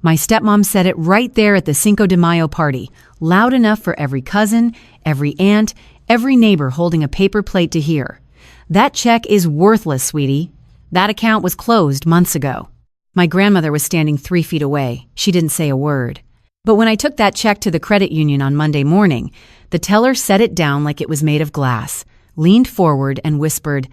My stepmom said it right there at the Cinco de Mayo party, loud enough for every cousin, every aunt, every neighbor holding a paper plate to hear. That check is worthless, sweetie. That account was closed months ago. My grandmother was standing 3 feet away. She didn't say a word. But when I took that check to the credit union on Monday morning, the teller set it down like it was made of glass, leaned forward and whispered,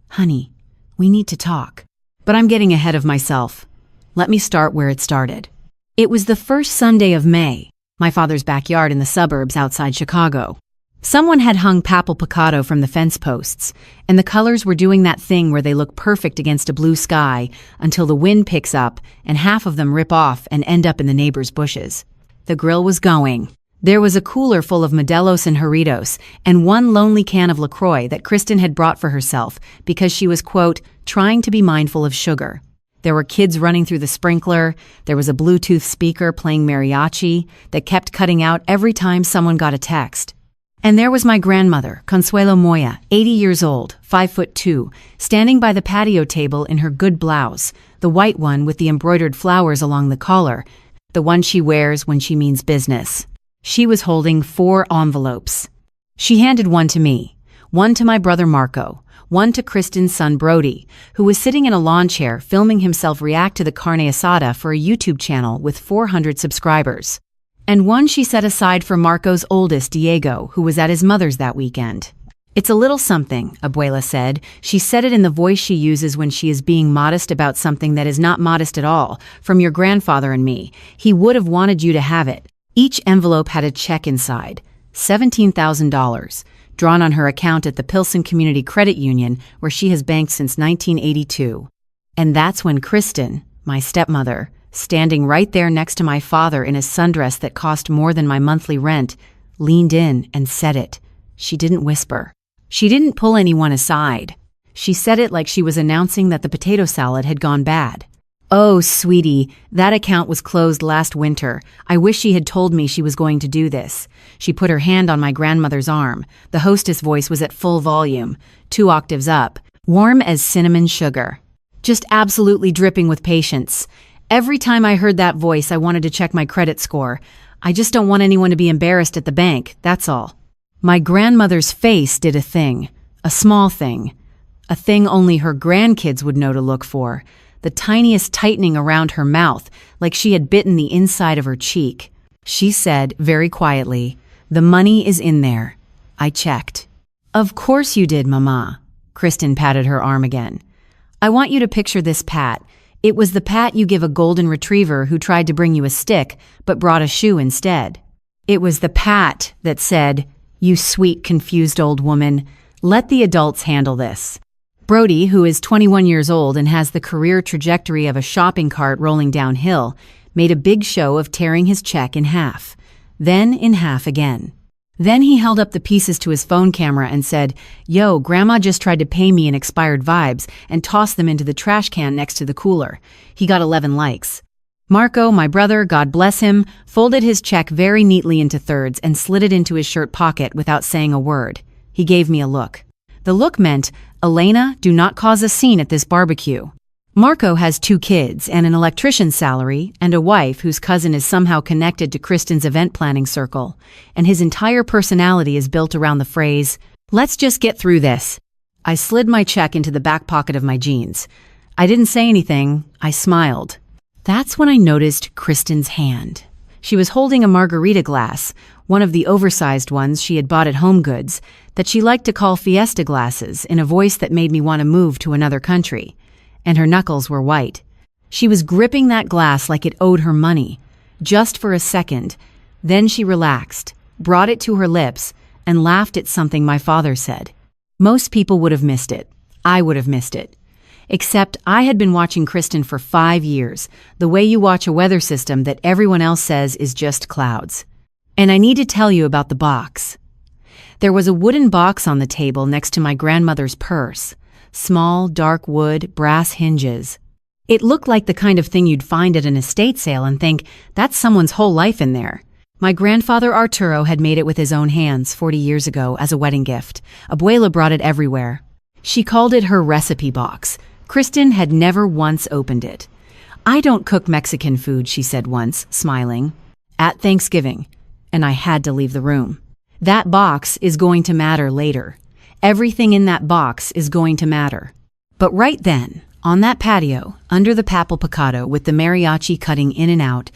"Honey, we need to talk." But I'm getting ahead of myself. Let me start where it started. It was the first Sunday of May, my father's backyard in the suburbs outside Chicago. Someone had hung papel picado from the fence posts, and the colors were doing that thing where they look perfect against a blue sky until the wind picks up and half of them rip off and end up in the neighbor's bushes. The grill was going. There was a cooler full of Modelos and Jarritos, and one lonely can of LaCroix that Kristen had brought for herself because she was, quote, trying to be mindful of sugar. There were kids running through the sprinkler. There was a Bluetooth speaker playing mariachi that kept cutting out every time someone got a text. And there was my grandmother, Consuelo Moya, 80 years old, 5'2", standing by the patio table in her good blouse, the white one with the embroidered flowers along the collar, the one she wears when she means business. She was holding 4 envelopes. She handed one to me, one to my brother Marco, one to Kristen's son Brody, who was sitting in a lawn chair filming himself react to the carne asada for a YouTube channel with 400 subscribers. And one she set aside for Marco's oldest, Diego, who was at his mother's that weekend. "It's a little something," Abuela said. She said it in the voice she uses when she is being modest about something that is not modest at all. "From your grandfather and me. He would have wanted you to have it." Each envelope had a check inside, $17,000, drawn on her account at the Pilsen Community Credit Union, where she has banked since 1982. And that's when Kristen, my stepmother, standing right there next to my father in a sundress that cost more than my monthly rent, leaned in and said it. She didn't whisper. She didn't pull anyone aside. She said it like she was announcing that the potato salad had gone bad. "Oh, sweetie, that account was closed last winter. I wish she had told me she was going to do this." She put her hand on my grandmother's arm. The hostess voice was at full volume, 2 octaves up, warm as cinnamon sugar. Just absolutely dripping with patience. Every time I heard that voice, I wanted to check my credit score. I just don't want anyone to be embarrassed at the bank, that's all. My grandmother's face did a thing, a small thing, a thing only her grandkids would know to look for. The tiniest tightening around her mouth, like she had bitten the inside of her cheek. She said, very quietly, "The money is in there." I checked. "Of course you did, Mama." Kristen patted her arm again. "I want you to picture this pat. It was the pat you give a golden retriever who tried to bring you a stick, but brought a shoe instead. It was the pat that said, 'You sweet, confused old woman, let the adults handle this.'" Brody, who is 21 years old and has the career trajectory of a shopping cart rolling downhill, made a big show of tearing his check in half, then in half again. Then he held up the pieces to his phone camera and said, "Yo, Grandma just tried to pay me in expired vibes and tossed them into the trash can next to the cooler." He got 11 likes. Marco, my brother, God bless him, folded his check very neatly into thirds and slid it into his shirt pocket without saying a word. He gave me a look. The look meant, "Elena, do not cause a scene at this barbecue." Marco has 2 kids and an electrician's salary and a wife whose cousin is somehow connected to Kristen's event planning circle, and his entire personality is built around the phrase, "Let's just get through this." I slid my check into the back pocket of my jeans. I didn't say anything. I smiled. That's when I noticed Kristen's hand. She was holding a margarita glass, one of the oversized ones she had bought at Home Goods, that she liked to call Fiesta glasses in a voice that made me want to move to another country. And her knuckles were white. She was gripping that glass like it owed her money, just for a second. Then she relaxed, brought it to her lips, and laughed at something my father said. Most people would have missed it. I would have missed it. Except I had been watching Kristen for 5 years, the way you watch a weather system that everyone else says is just clouds. And I need to tell you about the box. There was a wooden box on the table next to my grandmother's purse. Small, dark wood, brass hinges. It looked like the kind of thing you'd find at an estate sale and think, that's someone's whole life in there. My grandfather Arturo had made it with his own hands 40 years ago as a wedding gift. Abuela brought it everywhere. She called it her recipe box. Kristen had never once opened it. "I don't cook Mexican food," she said once, smiling. At Thanksgiving, and I had to leave the room. That box is going to matter later. Everything in that box is going to matter. But right then, on that patio, under the papal picado with the mariachi cutting in and out,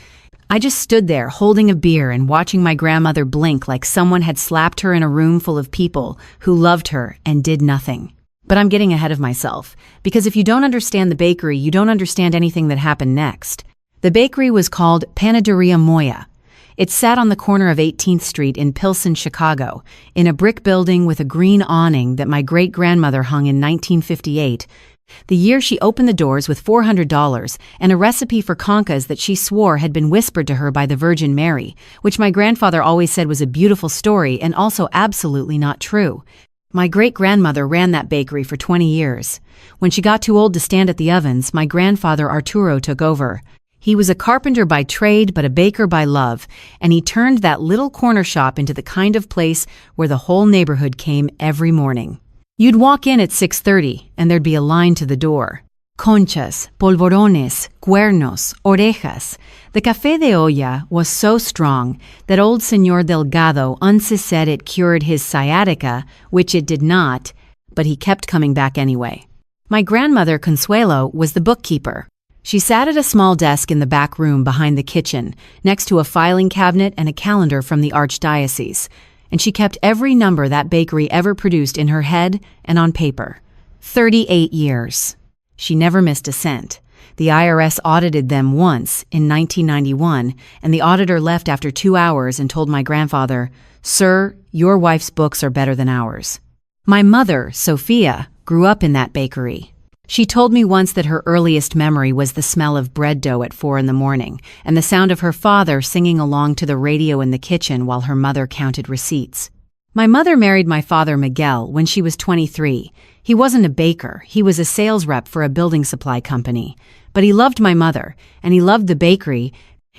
I just stood there holding a beer and watching my grandmother blink like someone had slapped her in a room full of people who loved her and did nothing. But I'm getting ahead of myself, because if you don't understand the bakery, you don't understand anything that happened next. The bakery was called Panaderia Moya. It sat on the corner of 18th Street in Pilsen, Chicago, in a brick building with a green awning that my great-grandmother hung in 1958, the year she opened the doors with $400 and a recipe for conchas that she swore had been whispered to her by the Virgin Mary, which my grandfather always said was a beautiful story and also absolutely not true. My great-grandmother ran that bakery for 20 years. When she got too old to stand at the ovens, my grandfather Arturo took over. He was a carpenter by trade but a baker by love, and he turned that little corner shop into the kind of place where the whole neighborhood came every morning. You'd walk in at 6:30, and there'd be a line to the door. Conchas, polvorones, cuernos, orejas. The café de olla was so strong that old Señor Delgado once said it cured his sciatica, which it did not, but he kept coming back anyway. My grandmother Consuelo was the bookkeeper. She sat at a small desk in the back room behind the kitchen, next to a filing cabinet and a calendar from the archdiocese, and she kept every number that bakery ever produced in her head and on paper. 38 years. She never missed a cent. The IRS audited them once in 1991, and the auditor left after 2 hours and told my grandfather, "Sir, your wife's books are better than ours." My mother, Sophia, grew up in that bakery. She told me once that her earliest memory was the smell of bread dough at 4 in the morning and the sound of her father singing along to the radio in the kitchen while her mother counted receipts. My mother married my father Miguel when she was 23. He wasn't a baker, he was a sales rep for a building supply company. But he loved my mother, and he loved the bakery,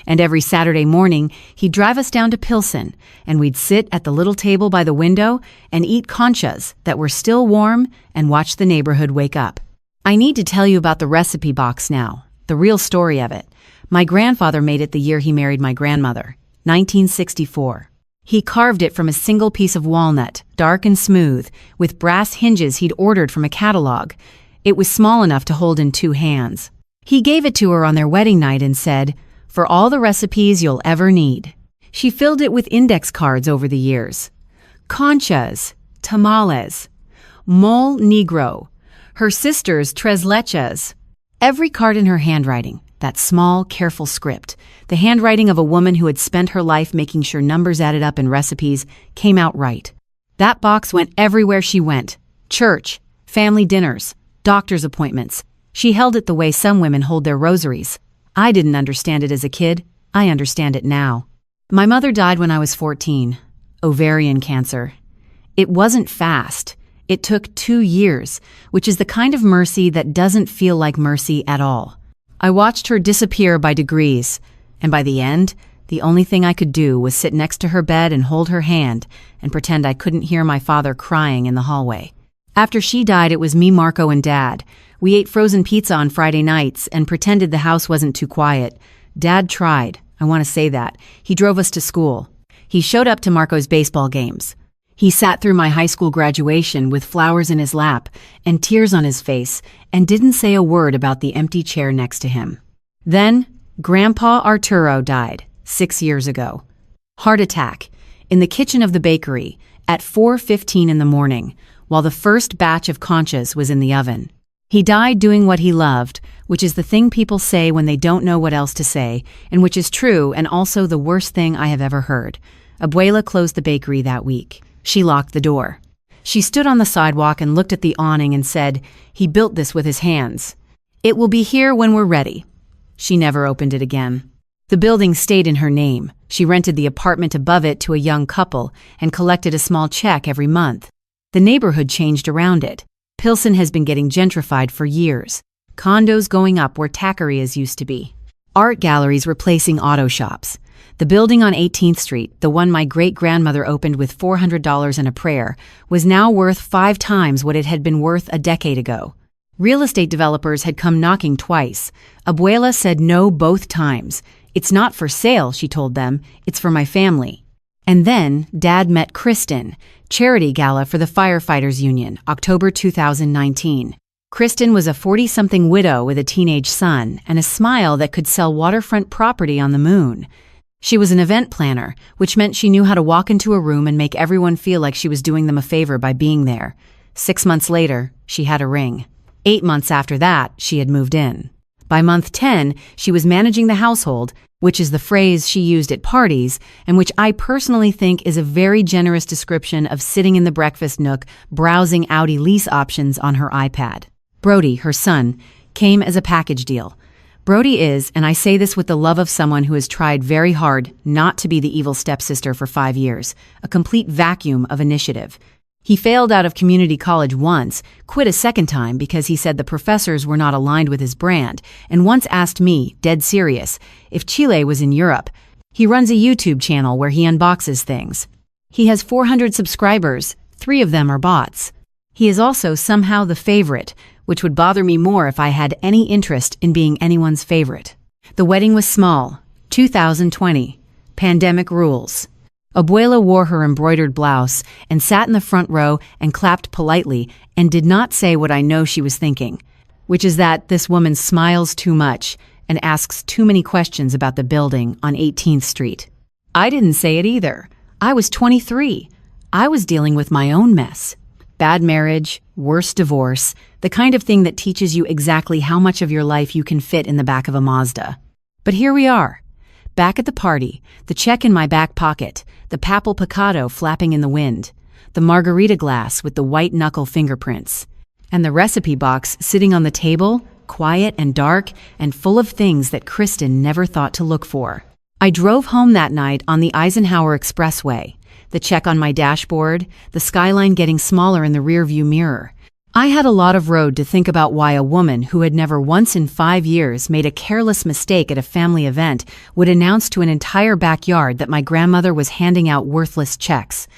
and every Saturday morning he'd drive us down to Pilsen, and we'd sit at the little table by the window and eat conchas that were still warm and watch the neighborhood wake up. I need to tell you about the recipe box now, the real story of it. My grandfather made it the year he married my grandmother, 1964. He carved it from a single piece of walnut, dark and smooth, with brass hinges he'd ordered from a catalog. It was small enough to hold in 2 hands. He gave it to her on their wedding night and said, "For all the recipes you'll ever need." She filled it with index cards over the years. Conchas, tamales, mole negro, her sister's tres leches. Every card in her handwriting, that small, careful script, the handwriting of a woman who had spent her life making sure numbers added up in recipes, came out right. That box went everywhere she went. Church, family dinners, doctor's appointments. She held it the way some women hold their rosaries. I didn't understand it as a kid. I understand it now. My mother died when I was 14. Ovarian cancer. It wasn't fast. It took 2 years, which is the kind of mercy that doesn't feel like mercy at all. I watched her disappear by degrees, and by the end, the only thing I could do was sit next to her bed and hold her hand and pretend I couldn't hear my father crying in the hallway. After she died, it was me, Marco, and Dad. We ate frozen pizza on Friday nights and pretended the house wasn't too quiet. Dad tried. I want to say that. He drove us to school. He showed up to Marco's baseball games. He sat through my high school graduation with flowers in his lap and tears on his face and didn't say a word about the empty chair next to him. Then, Grandpa Arturo died 6 years ago. Heart attack, in the kitchen of the bakery, at 4:15 in the morning, while the first batch of conchas was in the oven. He died doing what he loved, which is the thing people say when they don't know what else to say, and which is true and also the worst thing I have ever heard. Abuela closed the bakery that week. She locked the door. She stood on the sidewalk and looked at the awning and said, "He built this with his hands. It will be here when we're ready." She never opened it again. The building stayed in her name. She rented the apartment above it to a young couple and collected a small check every month. The neighborhood changed around it. Pilsen has been getting gentrified for years. Condos going up where taquerias used to be. Art galleries replacing auto shops. The building on 18th Street, the one my great-grandmother opened with $400 and a prayer, was now worth 5 times what it had been worth a decade ago. Real estate developers had come knocking twice. Abuela said no both times. "It's not for sale," she told them. "It's for my family." And then Dad met Kristen, charity gala for the Firefighters Union, October 2019. Kristen was a 40-something widow with a teenage son and a smile that could sell waterfront property on the moon. She was an event planner, which meant she knew how to walk into a room and make everyone feel like she was doing them a favor by being there. 6 months later, she had a ring. 8 months after that, she had moved in. By month 10, she was managing the household, which is the phrase she used at parties, and which I personally think is a very generous description of sitting in the breakfast nook, browsing Audi lease options on her iPad. Brody, her son, came as a package deal. Brody is, and I say this with the love of someone who has tried very hard not to be the evil stepsister for 5 years, a complete vacuum of initiative. He failed out of community college once, quit a second time because he said the professors were not aligned with his brand, and once asked me, dead serious, if Chile was in Europe. He runs a YouTube channel where he unboxes things. He has 400 subscribers, 3 of them are bots. He is also somehow the favorite, which would bother me more if I had any interest in being anyone's favorite. The wedding was small, 2020. Pandemic rules. Abuela wore her embroidered blouse and sat in the front row and clapped politely and did not say what I know she was thinking, which is that this woman smiles too much and asks too many questions about the building on 18th Street. I didn't say it either. I was 23. I was dealing with my own mess. Bad marriage, worse divorce, the kind of thing that teaches you exactly how much of your life you can fit in the back of a Mazda. But here we are. Back at the party, the check in my back pocket, the papal picado flapping in the wind, the margarita glass with the white knuckle fingerprints, and the recipe box sitting on the table, quiet and dark and full of things that Kristen never thought to look for. I drove home that night on the Eisenhower Expressway, the check on my dashboard, the skyline getting smaller in the rearview mirror. I had a lot of road to think about why a woman who had never once in 5 years made a careless mistake at a family event would announce to an entire backyard that my grandmother was handing out worthless checks.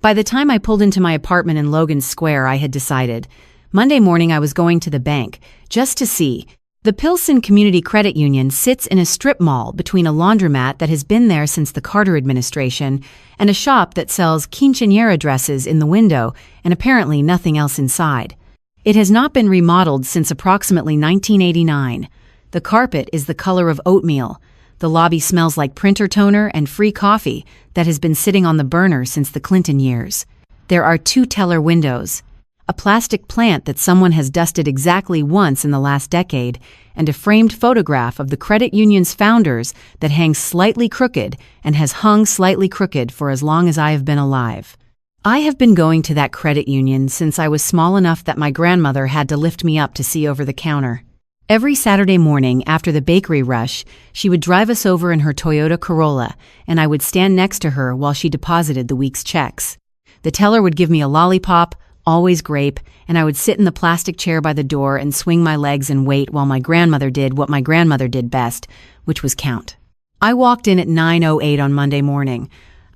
By the time I pulled into my apartment in Logan Square, I had decided. Monday morning I was going to the bank, just to see. The Pilsen Community Credit Union sits in a strip mall between a laundromat that has been there since the Carter administration and a shop that sells quinceañera dresses in the window and apparently nothing else inside. It has not been remodeled since approximately 1989. The carpet is the color of oatmeal. The lobby smells like printer toner and free coffee that has been sitting on the burner since the Clinton years. There are 2 teller windows, a plastic plant that someone has dusted exactly once in the last decade, and a framed photograph of the credit union's founders that hangs slightly crooked and has hung slightly crooked for as long as I have been alive. I have been going to that credit union since I was small enough that my grandmother had to lift me up to see over the counter. Every Saturday morning after the bakery rush, she would drive us over in her Toyota Corolla, and I would stand next to her while she deposited the week's checks. The teller would give me a lollipop, always grape, and I would sit in the plastic chair by the door and swing my legs and wait while my grandmother did what my grandmother did best, which was count. I walked in at 9:08 on Monday morning.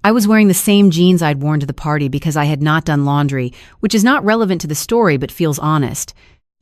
I was wearing the same jeans I'd worn to the party because I had not done laundry, which is not relevant to the story but feels honest.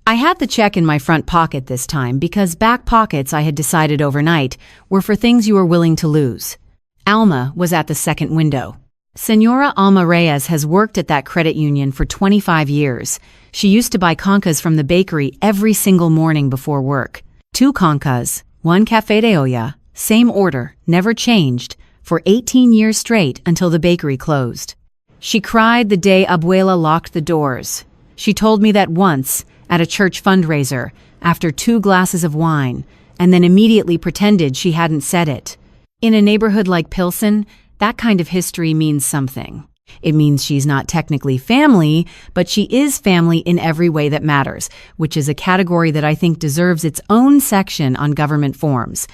I had the check in my front pocket this time because back pockets, I had decided overnight, were for things you were willing to lose. Alma was at the second window. Senora Alma Reyes has worked at that credit union for 25 years. She used to buy concas from the bakery every single morning before work. 2 concas, 1 café de olla, same order, never changed, for 18 years straight until the bakery closed. She cried the day Abuela locked the doors. She told me that once, at a church fundraiser, after 2 glasses of wine, and then immediately pretended she hadn't said it. In a neighborhood like Pilsen, that kind of history means something. It means she's not technically family, but she is family in every way that matters, which is a category that I think deserves its own section on government forms.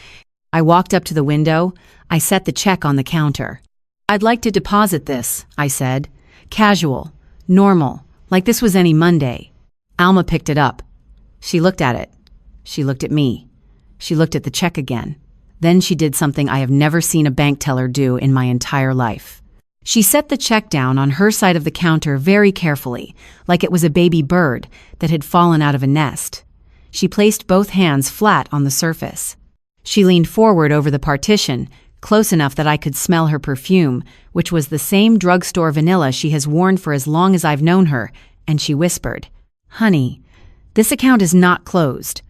I walked up to the window. I set the check on the counter. "I'd like to deposit this," I said. Casual, normal, like this was any Monday. Alma picked it up. She looked at it. She looked at me. She looked at the check again. Then she did something I have never seen a bank teller do in my entire life. She set the check down on her side of the counter very carefully, like it was a baby bird that had fallen out of a nest. She placed both hands flat on the surface. She leaned forward over the partition, close enough that I could smell her perfume, which was the same drugstore vanilla she has worn for as long as I've known her, and she whispered, "Honey, this account is not closed,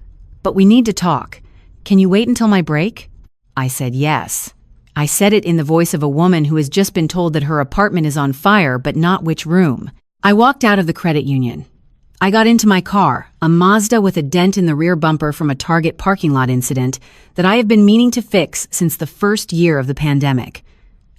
but we need to talk. Can you wait until my break?" I said yes. I said it in the voice of a woman who has just been told that her apartment is on fire, but not which room. I walked out of the credit union. I got into my car, a Mazda with a dent in the rear bumper from a Target parking lot incident that I have been meaning to fix since the first year of the pandemic.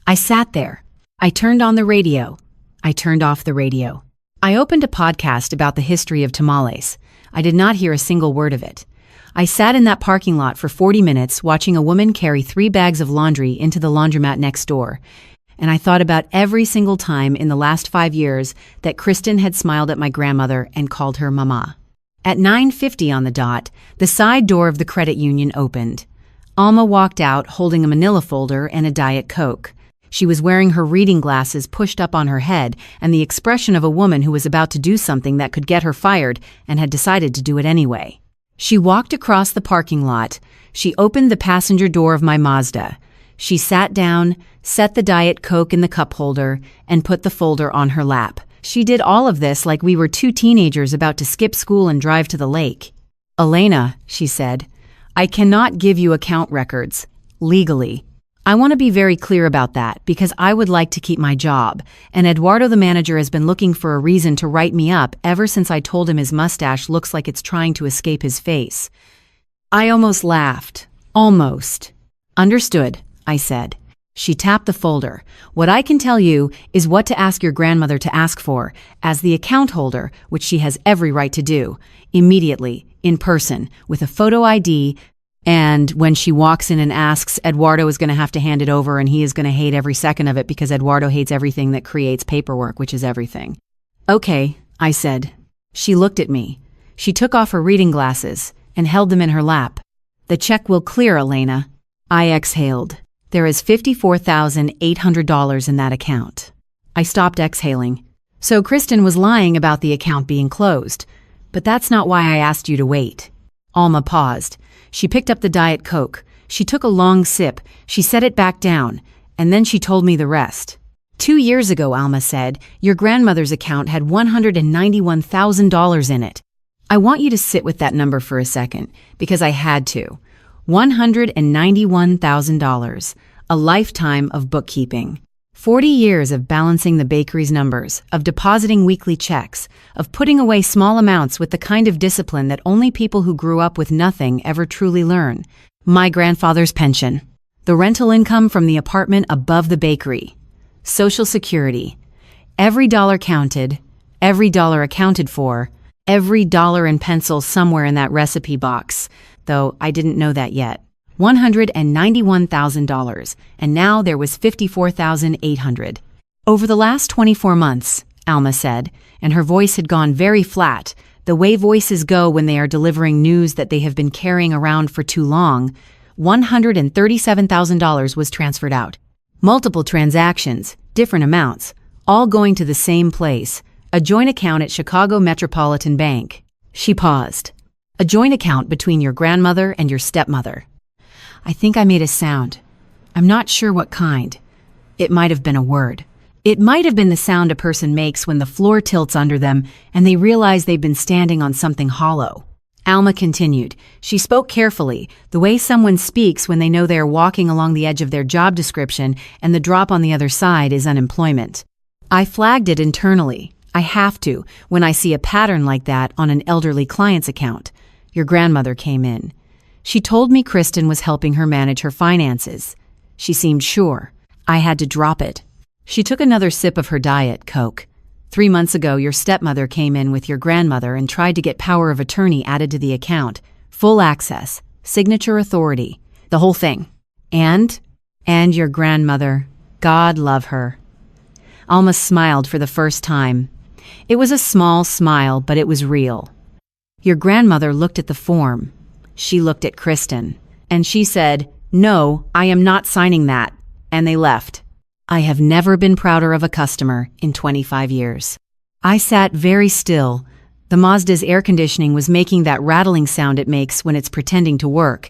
I sat there. I turned on the radio. I turned off the radio. I opened a podcast about the history of tamales. I did not hear a single word of it. I sat in that parking lot for 40 minutes watching a woman carry 3 bags of laundry into the laundromat next door, and I thought about every single time in the last 5 years that Kristen had smiled at my grandmother and called her Mama. At 9:50 on the dot, the side door of the credit union opened. Alma walked out holding a manila folder and a Diet Coke. She was wearing her reading glasses pushed up on her head and the expression of a woman who was about to do something that could get her fired and had decided to do it anyway. She walked across the parking lot. She opened the passenger door of my Mazda. She sat down, set the Diet Coke in the cup holder, and put the folder on her lap. She did all of this like we were 2 teenagers about to skip school and drive to the lake. "Elena," she said, "I cannot give you account records, legally. I want to be very clear about that because I would like to keep my job, and Eduardo the manager has been looking for a reason to write me up ever since I told him his mustache looks like it's trying to escape his face." I almost laughed. Almost. "Understood," I said. She tapped the folder. "What I can tell you is what to ask your grandmother to ask for, as the account holder, which she has every right to do, immediately, in person, with a photo ID, and when she walks in and asks, Eduardo is going to have to hand it over and he is going to hate every second of it because Eduardo hates everything that creates paperwork, which is everything." "Okay," I said. She looked at me. She took off her reading glasses and held them in her lap. "The check will clear, Elena." I exhaled. "There is $54,800 in that account." I stopped exhaling. "So Kristen was lying about the account being closed. But that's not why I asked you to wait." Alma paused. She picked up the Diet Coke. She took a long sip. She set it back down. And then she told me the rest. 2 years ago, Alma said, your grandmother's account had $191,000 in it. I want you to sit with that number for a second, because I had to. $191,000. A lifetime of bookkeeping. 40 years of balancing the bakery's numbers, of depositing weekly checks, of putting away small amounts with the kind of discipline that only people who grew up with nothing ever truly learn. My grandfather's pension. The rental income from the apartment above the bakery. Social Security. Every dollar counted, every dollar accounted for, every dollar in pencil somewhere in that recipe box, though I didn't know that yet. $191,000, and now there was $54,800. Over the last 24 months, Alma said, and her voice had gone very flat, the way voices go when they are delivering news that they have been carrying around for too long, $137,000 was transferred out. Multiple transactions, different amounts, all going to the same place, a joint account at Chicago Metropolitan Bank. She paused. A joint account between your grandmother and your stepmother. I think I made a sound. I'm not sure what kind. It might have been a word. It might have been the sound a person makes when the floor tilts under them and they realize they've been standing on something hollow. Alma continued. She spoke carefully, the way someone speaks when they know they are walking along the edge of their job description and the drop on the other side is unemployment. I flagged it internally. I have to, when I see a pattern like that on an elderly client's account. Your grandmother came in. She told me Kristen was helping her manage her finances. She seemed sure. I had to drop it. She took another sip of her Diet Coke. 3 months ago, your stepmother came in with your grandmother and tried to get power of attorney added to the account. Full access, signature authority, the whole thing. And your grandmother, God love her. Alma smiled for the first time. It was a small smile, but it was real. Your grandmother looked at the form. She looked at Kristen, and she said, "No, I am not signing that," and they left. I have never been prouder of a customer in 25 years. I sat very still. The Mazda's air conditioning was making that rattling sound it makes when it's pretending to work.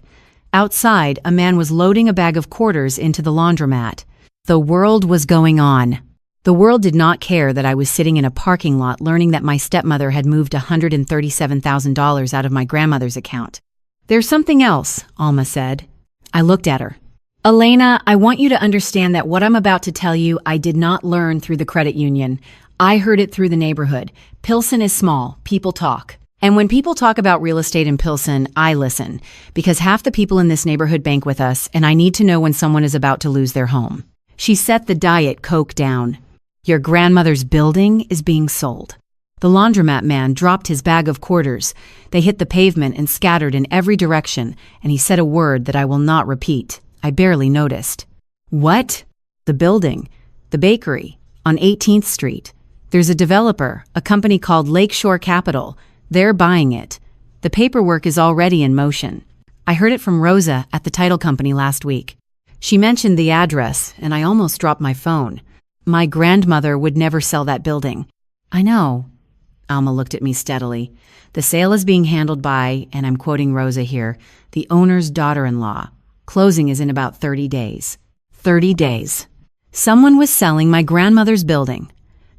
Outside, a man was loading a bag of quarters into the laundromat. The world was going on. The world did not care that I was sitting in a parking lot learning that my stepmother had moved $137,000 out of my grandmother's account. "There's something else," Alma said. I looked at her. "Elena, I want you to understand that what I'm about to tell you I did not learn through the credit union. I heard it through the neighborhood. Pilsen is small. People talk. And when people talk about real estate in Pilsen, I listen, because half the people in this neighborhood bank with us, and I need to know when someone is about to lose their home." She set the Diet Coke down. "Your grandmother's building is being sold." The laundromat man dropped his bag of quarters. They hit the pavement and scattered in every direction, and he said a word that I will not repeat. I barely noticed. "What?" "The building. The bakery. On 18th Street. There's a developer, a company called Lakeshore Capital. They're buying it. The paperwork is already in motion. I heard it from Rosa at the title company last week. She mentioned the address, and I almost dropped my phone. My grandmother would never sell that building." "I know." Alma looked at me steadily. "The sale is being handled by," and I'm quoting Rosa here, "the owner's daughter-in-law. Closing is in about 30 days. 30 days. Someone was selling my grandmother's building.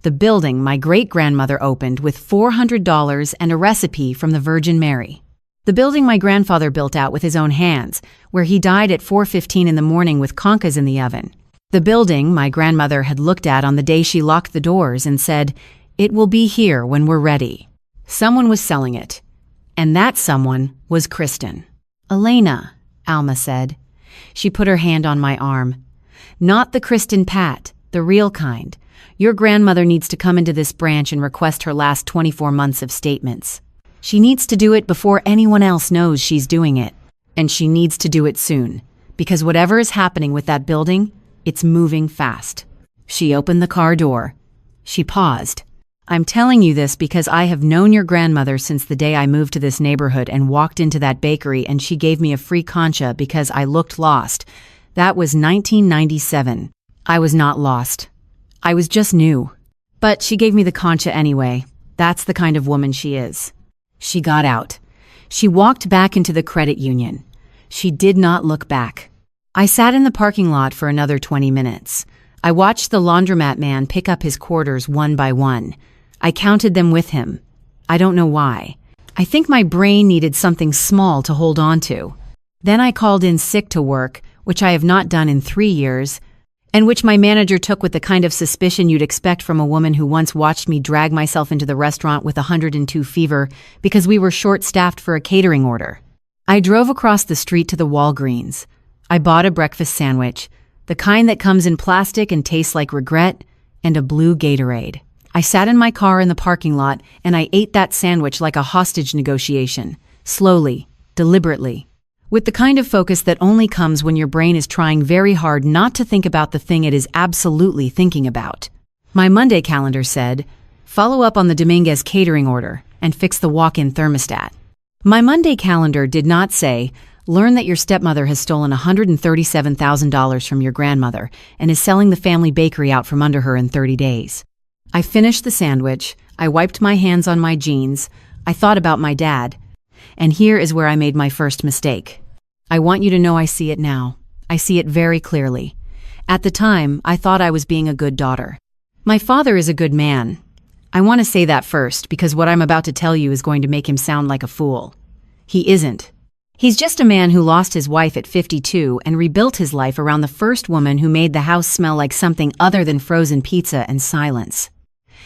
The building my great-grandmother opened with $400 and a recipe from the Virgin Mary. The building my grandfather built out with his own hands, where he died at 4:15 in the morning with conchas in the oven. The building my grandmother had looked at on the day she locked the doors and said, 'It will be here when we're ready.' Someone was selling it. And that someone was Kristen." "Elena," Alma said. She put her hand on my arm. "Not the Kristen Pat, the real kind. Your grandmother needs to come into this branch and request her last 24 months of statements. She needs to do it before anyone else knows she's doing it. And she needs to do it soon, because whatever is happening with that building, it's moving fast." She opened the car door. She paused. "I'm telling you this because I have known your grandmother since the day I moved to this neighborhood and walked into that bakery and she gave me a free concha because I looked lost. That was 1997. I was not lost. I was just new. But she gave me the concha anyway. That's the kind of woman she is." She got out. She walked back into the credit union. She did not look back. I sat in the parking lot for another 20 minutes. I watched the laundromat man pick up his quarters one by one. I counted them with him. I don't know why. I think my brain needed something small to hold on to. Then I called in sick to work, which I have not done in 3 years, and which my manager took with the kind of suspicion you'd expect from a woman who once watched me drag myself into the restaurant with 102 fever because we were short-staffed for a catering order. I drove across the street to the Walgreens. I bought a breakfast sandwich, the kind that comes in plastic and tastes like regret, and a blue Gatorade. I sat in my car in the parking lot and I ate that sandwich like a hostage negotiation, slowly, deliberately, with the kind of focus that only comes when your brain is trying very hard not to think about the thing it is absolutely thinking about. My Monday calendar said, "Follow up on the Dominguez catering order and fix the walk-in thermostat." My Monday calendar did not say, "Learn that your stepmother has stolen $137,000 from your grandmother and is selling the family bakery out from under her in 30 days. I finished the sandwich, I wiped my hands on my jeans, I thought about my dad. And here is where I made my first mistake. I want you to know I see it now. I see it very clearly. At the time, I thought I was being a good daughter. My father is a good man. I want to say that first because what I'm about to tell you is going to make him sound like a fool. He isn't. He's just a man who lost his wife at 52 and rebuilt his life around the first woman who made the house smell like something other than frozen pizza and silence.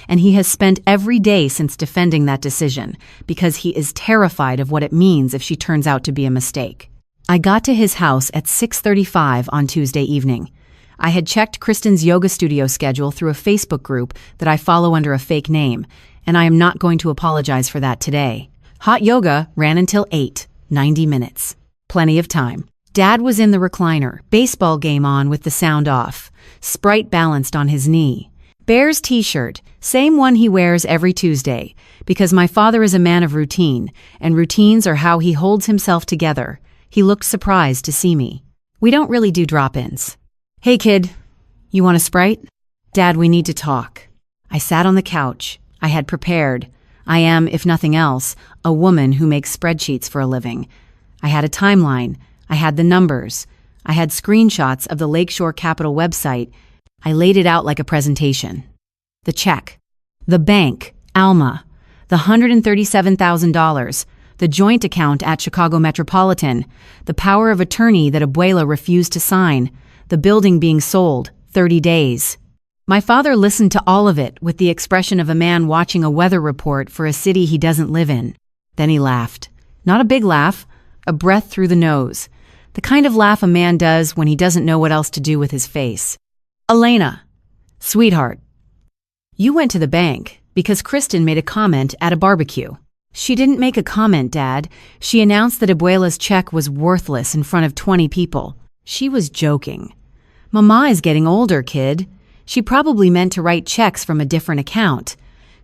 And he has spent every day since defending that decision because he is terrified of what it means if she turns out to be a mistake. I got to his house at 6:35 on Tuesday evening. I had checked Kristen's yoga studio schedule through a Facebook group that I follow under a fake name, and I am not going to apologize for that today. Hot yoga ran until 8, 90 minutes. Plenty of time. Dad was in the recliner, baseball game on with the sound off, Sprite balanced on his knee. Bears t-shirt, same one he wears every Tuesday, because my father is a man of routine, and routines are how he holds himself together. He looked surprised to see me. We don't really do drop-ins. "Hey kid, You want a Sprite? Dad, we need to talk. I sat on the couch. I had prepared. I am, if nothing else, a woman who makes spreadsheets for a living. I had a timeline. I had the numbers. I had screenshots of the Lakeshore Capital website. I laid it out like a presentation. The check. The bank. Alma. The $137,000. The joint account at Chicago Metropolitan. The power of attorney that Abuela refused to sign. The building being sold. 30 days. My father listened to all of it with the expression of a man watching a weather report for a city he doesn't live in. Then he laughed. Not a big laugh, a breath through the nose. The kind of laugh a man does when he doesn't know what else to do with his face. Elena, sweetheart, you went to the bank because Kristen made a comment at a barbecue. She didn't make a comment, Dad. She announced that Abuela's check was worthless in front of 20 people. She was joking. Mama is getting older, kid. She probably meant to write checks from a different account.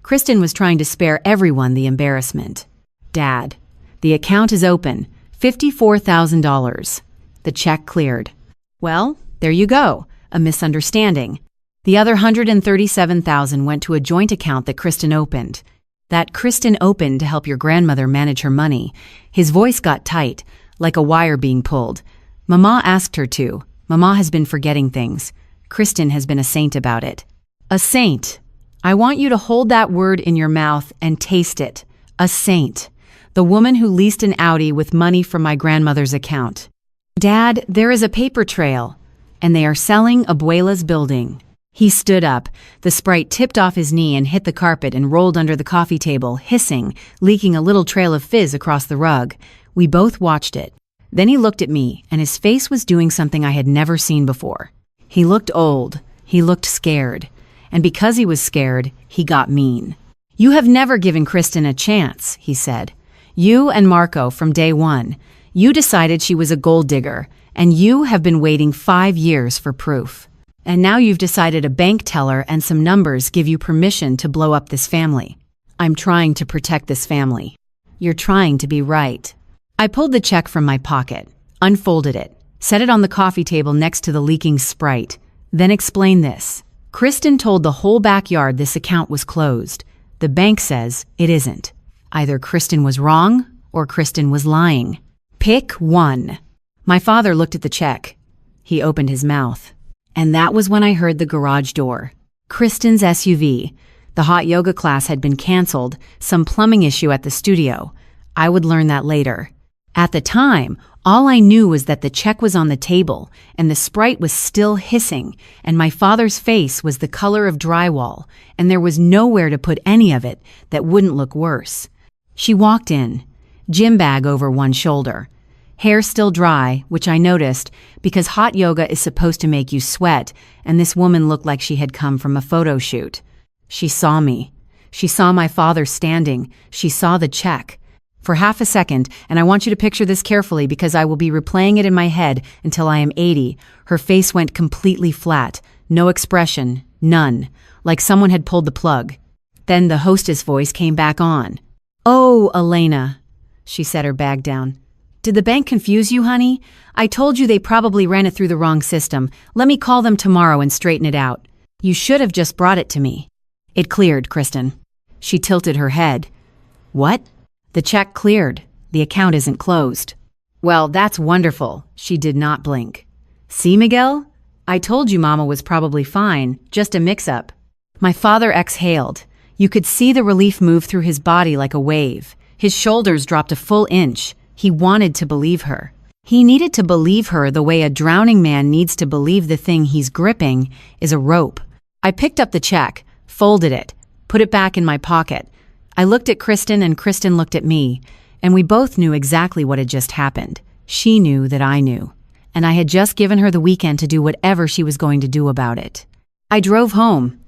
Kristen was trying to spare everyone the embarrassment. Dad, the account is open. $54,000. The check cleared. Well, there you go. A misunderstanding. The other $137,000 went to a joint account that Kristen opened. That Kristen opened to help your grandmother manage her money. His voice got tight, like a wire being pulled. Mama asked her to. Mama has been forgetting things. Kristen has been a saint about it. A saint. I want you to hold that word in your mouth and taste it. A saint. The woman who leased an Audi with money from my grandmother's account. Dad, there is a paper trail, and they are selling Abuela's building. He stood up. The Sprite tipped off his knee and hit the carpet and rolled under the coffee table, hissing, leaking a little trail of fizz across the rug. We both watched it. Then he looked at me, and his face was doing something I had never seen before. He looked old. He looked scared. And because he was scared, he got mean. You have never given Kristen a chance, he said. You and Marco from day one. You decided she was a gold digger, and you have been waiting 5 years for proof. And now you've decided a bank teller and some numbers give you permission to blow up this family. I'm trying to protect this family. You're trying to be right. I pulled the check from my pocket, unfolded it, set it on the coffee table next to the leaking Sprite, then explained this. Kristen told the whole backyard this account was closed. The bank says it isn't. Either Kristen was wrong or Kristen was lying. Pick one. My father looked at the check. He opened his mouth. And that was when I heard the garage door. Kristen's SUV. The hot yoga class had been canceled, some plumbing issue at the studio. I would learn that later. At the time, all I knew was that the check was on the table, and the Sprite was still hissing, and my father's face was the color of drywall, and there was nowhere to put any of it that wouldn't look worse. She walked in, gym bag over one shoulder, hair still dry, which I noticed because hot yoga is supposed to make you sweat, and this woman looked like she had come from a photo shoot. She saw me. She saw my father standing. She saw the check. For half a second, and I want you to picture this carefully because I will be replaying it in my head until I am 80, her face went completely flat, no expression, none, like someone had pulled the plug. Then the hostess voice came back on. Oh, Elena, she set her bag down. Did the bank confuse you, honey? I told you they probably ran it through the wrong system. Let me call them tomorrow and straighten it out. You should have just brought it to me. It cleared, Kristen. She tilted her head. What? The check cleared. The account isn't closed. Well, that's wonderful. She did not blink. See, Miguel? I told you Mama was probably fine, just a mix-up. My father exhaled. You could see the relief move through his body like a wave. His shoulders dropped a full inch. He wanted to believe her. He needed to believe her the way a drowning man needs to believe the thing he's gripping is a rope. I picked up the check, folded it, put it back in my pocket. I looked at Kristen and Kristen looked at me, and we both knew exactly what had just happened. She knew that I knew, and I had just given her the weekend to do whatever she was going to do about it. I drove home.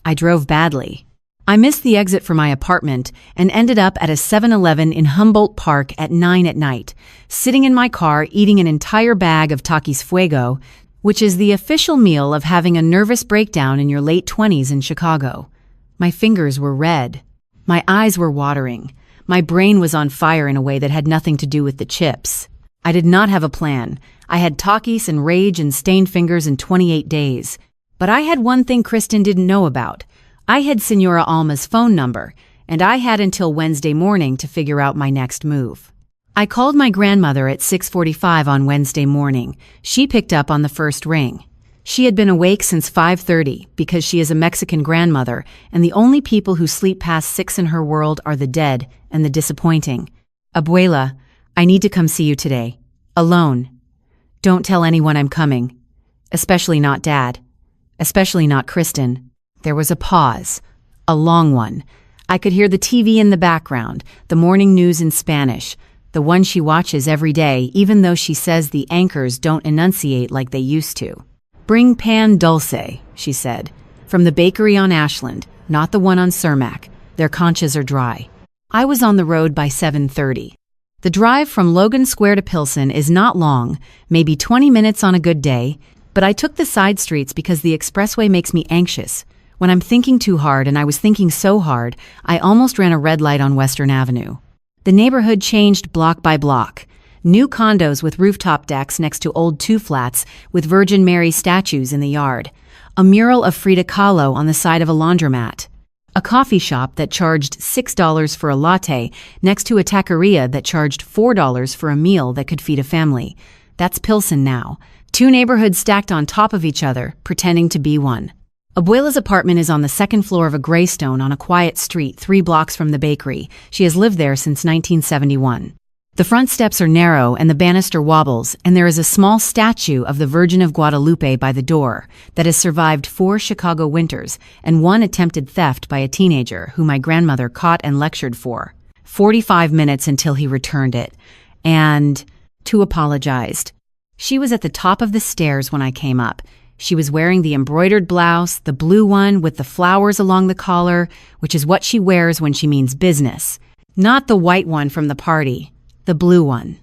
I drove badly. I missed the exit for my apartment and ended up at a 7-Eleven in Humboldt Park at 9 at night, sitting in my car eating an entire bag of Takis Fuego, which is the official meal of having a nervous breakdown in your late 20s in Chicago. My fingers were red. My eyes were watering. My brain was on fire in a way that had nothing to do with the chips. I did not have a plan. I had Takis and rage and stained fingers in 28 days. But I had one thing Kristen didn't know about. I had Senora Alma's phone number, and I had until Wednesday morning to figure out my next move. I called my grandmother at 6:45 on Wednesday morning. She picked up on the first ring. She had been awake since 5:30 because she is a Mexican grandmother, and the only people who sleep past 6 in her world are the dead and the disappointing. Abuela, I need to come see you today. Alone. Don't tell anyone I'm coming. Especially not Dad. Especially not Kristen. There was a pause. A long one. I could hear the TV in the background, the morning news in Spanish, the one she watches every day, even though she says the anchors don't enunciate like they used to. Bring pan dulce, she said, from the bakery on Ashland, not the one on Cermak. Their conchas are dry. I was on the road by 7:30. The drive from Logan Square to Pilsen is not long, maybe 20 minutes on a good day, but I took the side streets because the expressway makes me anxious. When I'm thinking too hard, and I was thinking so hard, I almost ran a red light on Western Avenue. The neighborhood changed block by block. New condos with rooftop decks next to old two-flats with Virgin Mary statues in the yard. A mural of Frida Kahlo on the side of a laundromat. A coffee shop that charged $6 for a latte next to a taqueria that charged $4 for a meal that could feed a family. That's Pilsen now. Two neighborhoods stacked on top of each other, pretending to be one. Abuela's apartment is on the second floor of a graystone on a quiet street 3 blocks from the bakery. She has lived there since 1971. The front steps are narrow and the banister wobbles, and there is a small statue of the Virgin of Guadalupe by the door that has survived 4 Chicago winters and 1 attempted theft by a teenager who my grandmother caught and lectured for. 45 minutes until he returned it, and apologized. She was at the top of the stairs when I came up. She was wearing the embroidered blouse, the blue one with the flowers along the collar, which is what she wears when she means business. Not the white one from the party. The blue one.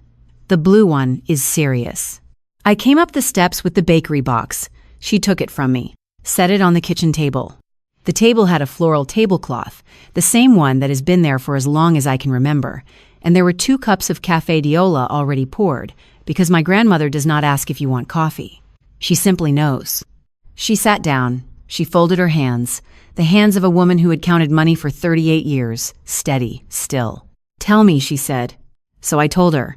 The blue one is serious. I came up the steps with the bakery box. She took it from me, set it on the kitchen table. The table had a floral tablecloth, the same one that has been there for as long as I can remember, and there were 2 cups of Café Diola already poured, because my grandmother does not ask if you want coffee. She simply knows. She sat down. She folded her hands, the hands of a woman who had counted money for 38 years, steady, still. Tell me, she said. So I told her.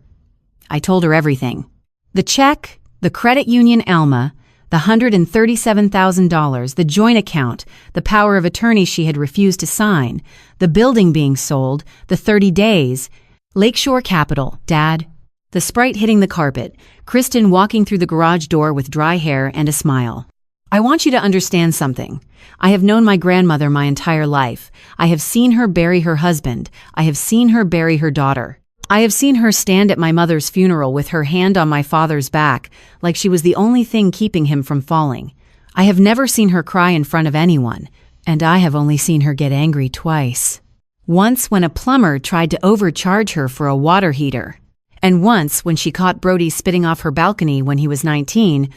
I told her everything. The check, the credit union Alma, the $137,000, the joint account, the power of attorney she had refused to sign, the building being sold, the 30 days, Lakeshore Capital, Dad. The Sprite hitting the carpet, Kristen walking through the garage door with dry hair and a smile. I want you to understand something. I have known my grandmother my entire life. I have seen her bury her husband. I have seen her bury her daughter. I have seen her stand at my mother's funeral with her hand on my father's back, like she was the only thing keeping him from falling. I have never seen her cry in front of anyone, and I have only seen her get angry twice. Once when a plumber tried to overcharge her for a water heater, and once when she caught Brody spitting off her balcony when he was 19.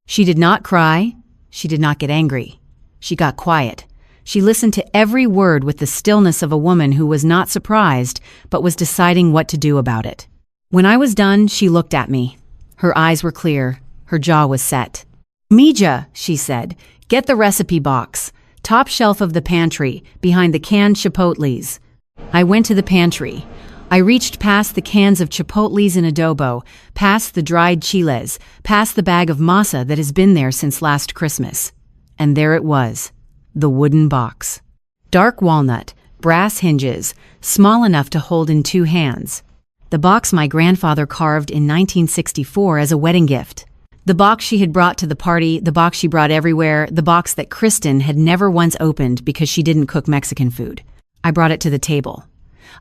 She did not cry. She did not get angry. She got quiet. She listened to every word with the stillness of a woman who was not surprised, but was deciding what to do about it. When I was done, she looked at me. Her eyes were clear. Her jaw was set. Mija, she said, get the recipe box. Top shelf of the pantry, behind the canned chipotles. I went to the pantry. I reached past the cans of chipotles in adobo, past the dried chiles, past the bag of masa that has been there since last Christmas. And there it was. The wooden box. Dark walnut, brass hinges, small enough to hold in 2 hands. The box my grandfather carved in 1964 as a wedding gift. The box she had brought to the party, the box she brought everywhere, the box that Kristen had never once opened because she didn't cook Mexican food. I brought it to the table.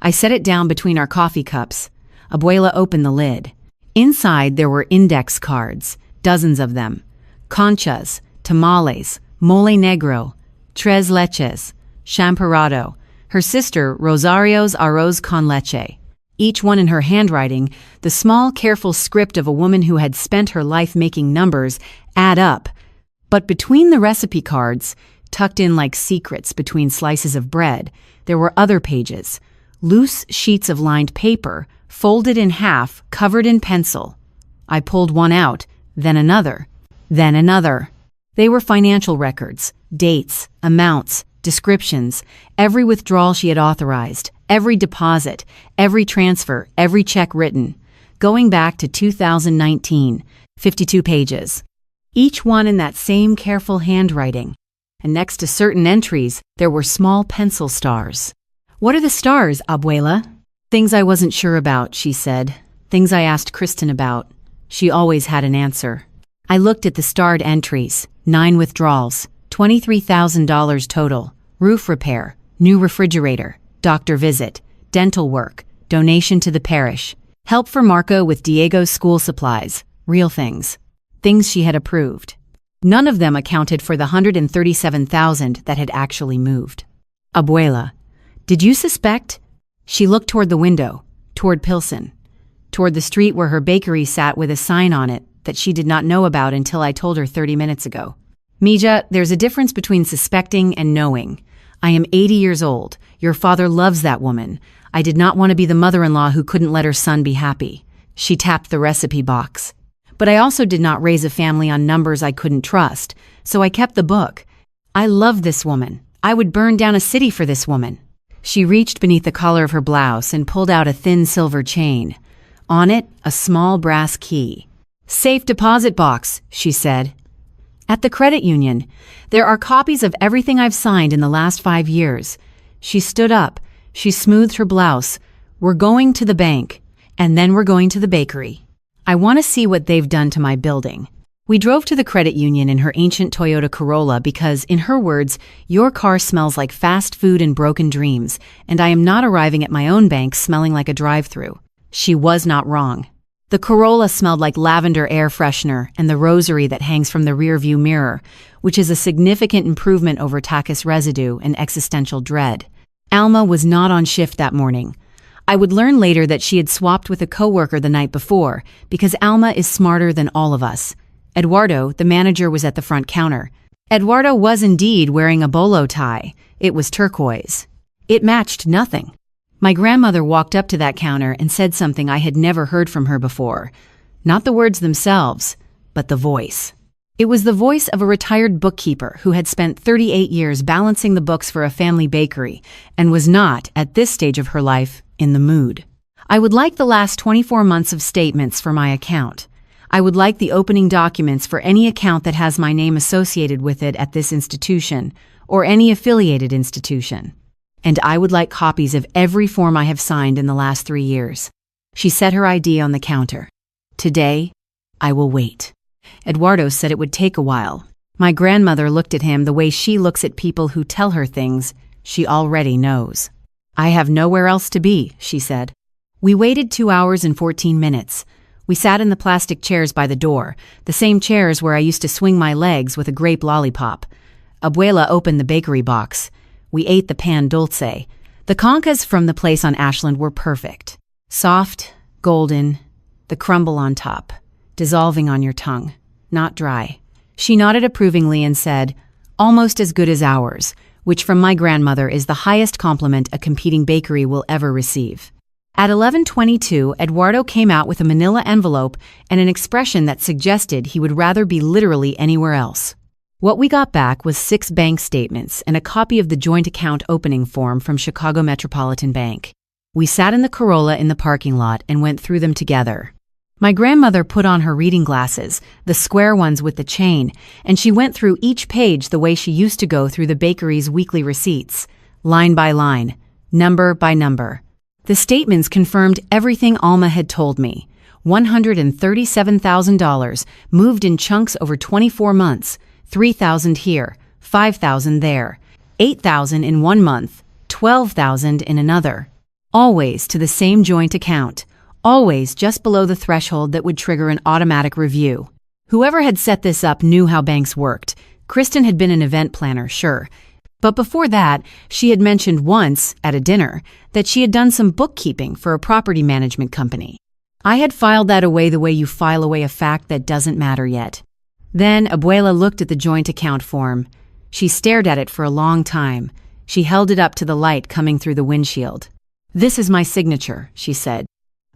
I set it down between our coffee cups. Abuela opened the lid. Inside there were index cards, dozens of them. Conchas, tamales, mole negro, tres leches, champorado, her sister Rosario's arroz con leche. Each one in her handwriting, the small, careful script of a woman who had spent her life making numbers add up. But between the recipe cards, tucked in like secrets between slices of bread, there were other pages, loose sheets of lined paper, folded in half, covered in pencil. I pulled one out, then another, then another. They were financial records, dates, amounts, descriptions, every withdrawal she had authorized, every deposit, every transfer, every check written, going back to 2019, 52 pages. Each one in that same careful handwriting. And next to certain entries, there were small pencil stars. "What are the stars, Abuela?" "Things I wasn't sure about," she said. "Things I asked Kristen about." She always had an answer. I looked at the starred entries. 9 withdrawals, $23,000 total, roof repair, new refrigerator, doctor visit, dental work, donation to the parish, help for Marco with Diego's school supplies, real things. Things she had approved. None of them accounted for the $137,000 that had actually moved. "Abuela, did you suspect?" She looked toward the window, toward Pilsen, toward the street where her bakery sat with a sign on it that she did not know about until I told her 30 minutes ago. "Mija, there's a difference between suspecting and knowing. I am 80 years old. Your father loves that woman. I did not want to be the mother-in-law who couldn't let her son be happy." She tapped the recipe box. "But I also did not raise a family on numbers I couldn't trust, so I kept the book. I love this woman. I would burn down a city for this woman." She reached beneath the collar of her blouse and pulled out a thin silver chain. On it, a small brass key. "Safe deposit box," she said. "At the credit union. There are copies of everything I've signed in the last 5 years." She stood up. She smoothed her blouse. "We're going to the bank, and then we're going to the bakery. I want to see what they've done to my building." We drove to the credit union in her ancient Toyota Corolla because, in her words, "Your car smells like fast food and broken dreams, and I am not arriving at my own bank smelling like a drive-thru." She was not wrong. The Corolla smelled like lavender air freshener and the rosary that hangs from the rearview mirror, which is a significant improvement over Takis residue and existential dread. Alma was not on shift that morning. I would learn later that she had swapped with a coworker the night before, because Alma is smarter than all of us. Eduardo, the manager, was at the front counter. Eduardo was indeed wearing a bolo tie. It was turquoise. It matched nothing. My grandmother walked up to that counter and said something I had never heard from her before. Not the words themselves, but the voice. It was the voice of a retired bookkeeper who had spent 38 years balancing the books for a family bakery and was not, at this stage of her life, in the mood. "I would like the last 24 months of statements for my account. I would like the opening documents for any account that has my name associated with it at this institution or any affiliated institution. And I would like copies of every form I have signed in the last 3 years." She set her ID on the counter. "Today, I will wait." Eduardo said it would take a while. My grandmother looked at him the way she looks at people who tell her things she already knows. "I have nowhere else to be," she said. We waited 2 hours and 14 minutes. We sat in the plastic chairs by the door, the same chairs where I used to swing my legs with a grape lollipop. Abuela opened the bakery box. We ate the pan dulce. The concas from the place on Ashland were perfect. Soft, golden, the crumble on top, dissolving on your tongue, not dry. She nodded approvingly and said, "Almost as good as ours," which from my grandmother is the highest compliment a competing bakery will ever receive. At 11:22, Eduardo came out with a manila envelope and an expression that suggested he would rather be literally anywhere else. What we got back was 6 bank statements and a copy of the joint account opening form from Chicago Metropolitan Bank. We sat in the Corolla in the parking lot and went through them together. My grandmother put on her reading glasses, the square ones with the chain, and she went through each page the way she used to go through the bakery's weekly receipts, line by line, number by number. The statements confirmed everything Alma had told me. $137,000 moved in chunks over 24 months, 3,000 here, 5,000 there, 8,000 in 1 month, 12,000 in another. Always to the same joint account, always just below the threshold that would trigger an automatic review. Whoever had set this up knew how banks worked. Kristen had been an event planner, sure. But before that, she had mentioned once, at a dinner, that she had done some bookkeeping for a property management company. I had filed that away the way you file away a fact that doesn't matter yet. Then Abuela looked at the joint account form. She stared at it for a long time. She held it up to the light coming through the windshield. "This is my signature," she said.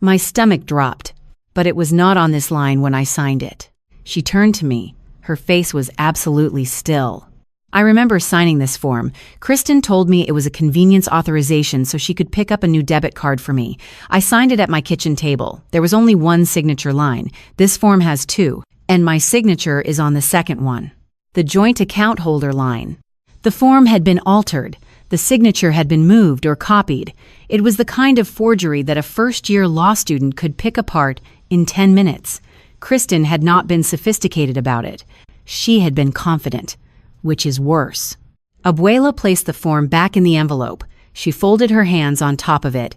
My stomach dropped, but it was not on this line when I signed it. She turned to me. Her face was absolutely still. I remember signing this form. Kristen told me it was a convenience authorization so she could pick up a new debit card for me. I signed it at my kitchen table. There was only one signature line. This form has two, and my signature is on the second one. The joint account holder line. The form had been altered. The signature had been moved or copied. It was the kind of forgery that a first-year law student could pick apart in 10 minutes. Kristen had not been sophisticated about it. She had been confident, which is worse. Abuela placed the form back in the envelope. She folded her hands on top of it.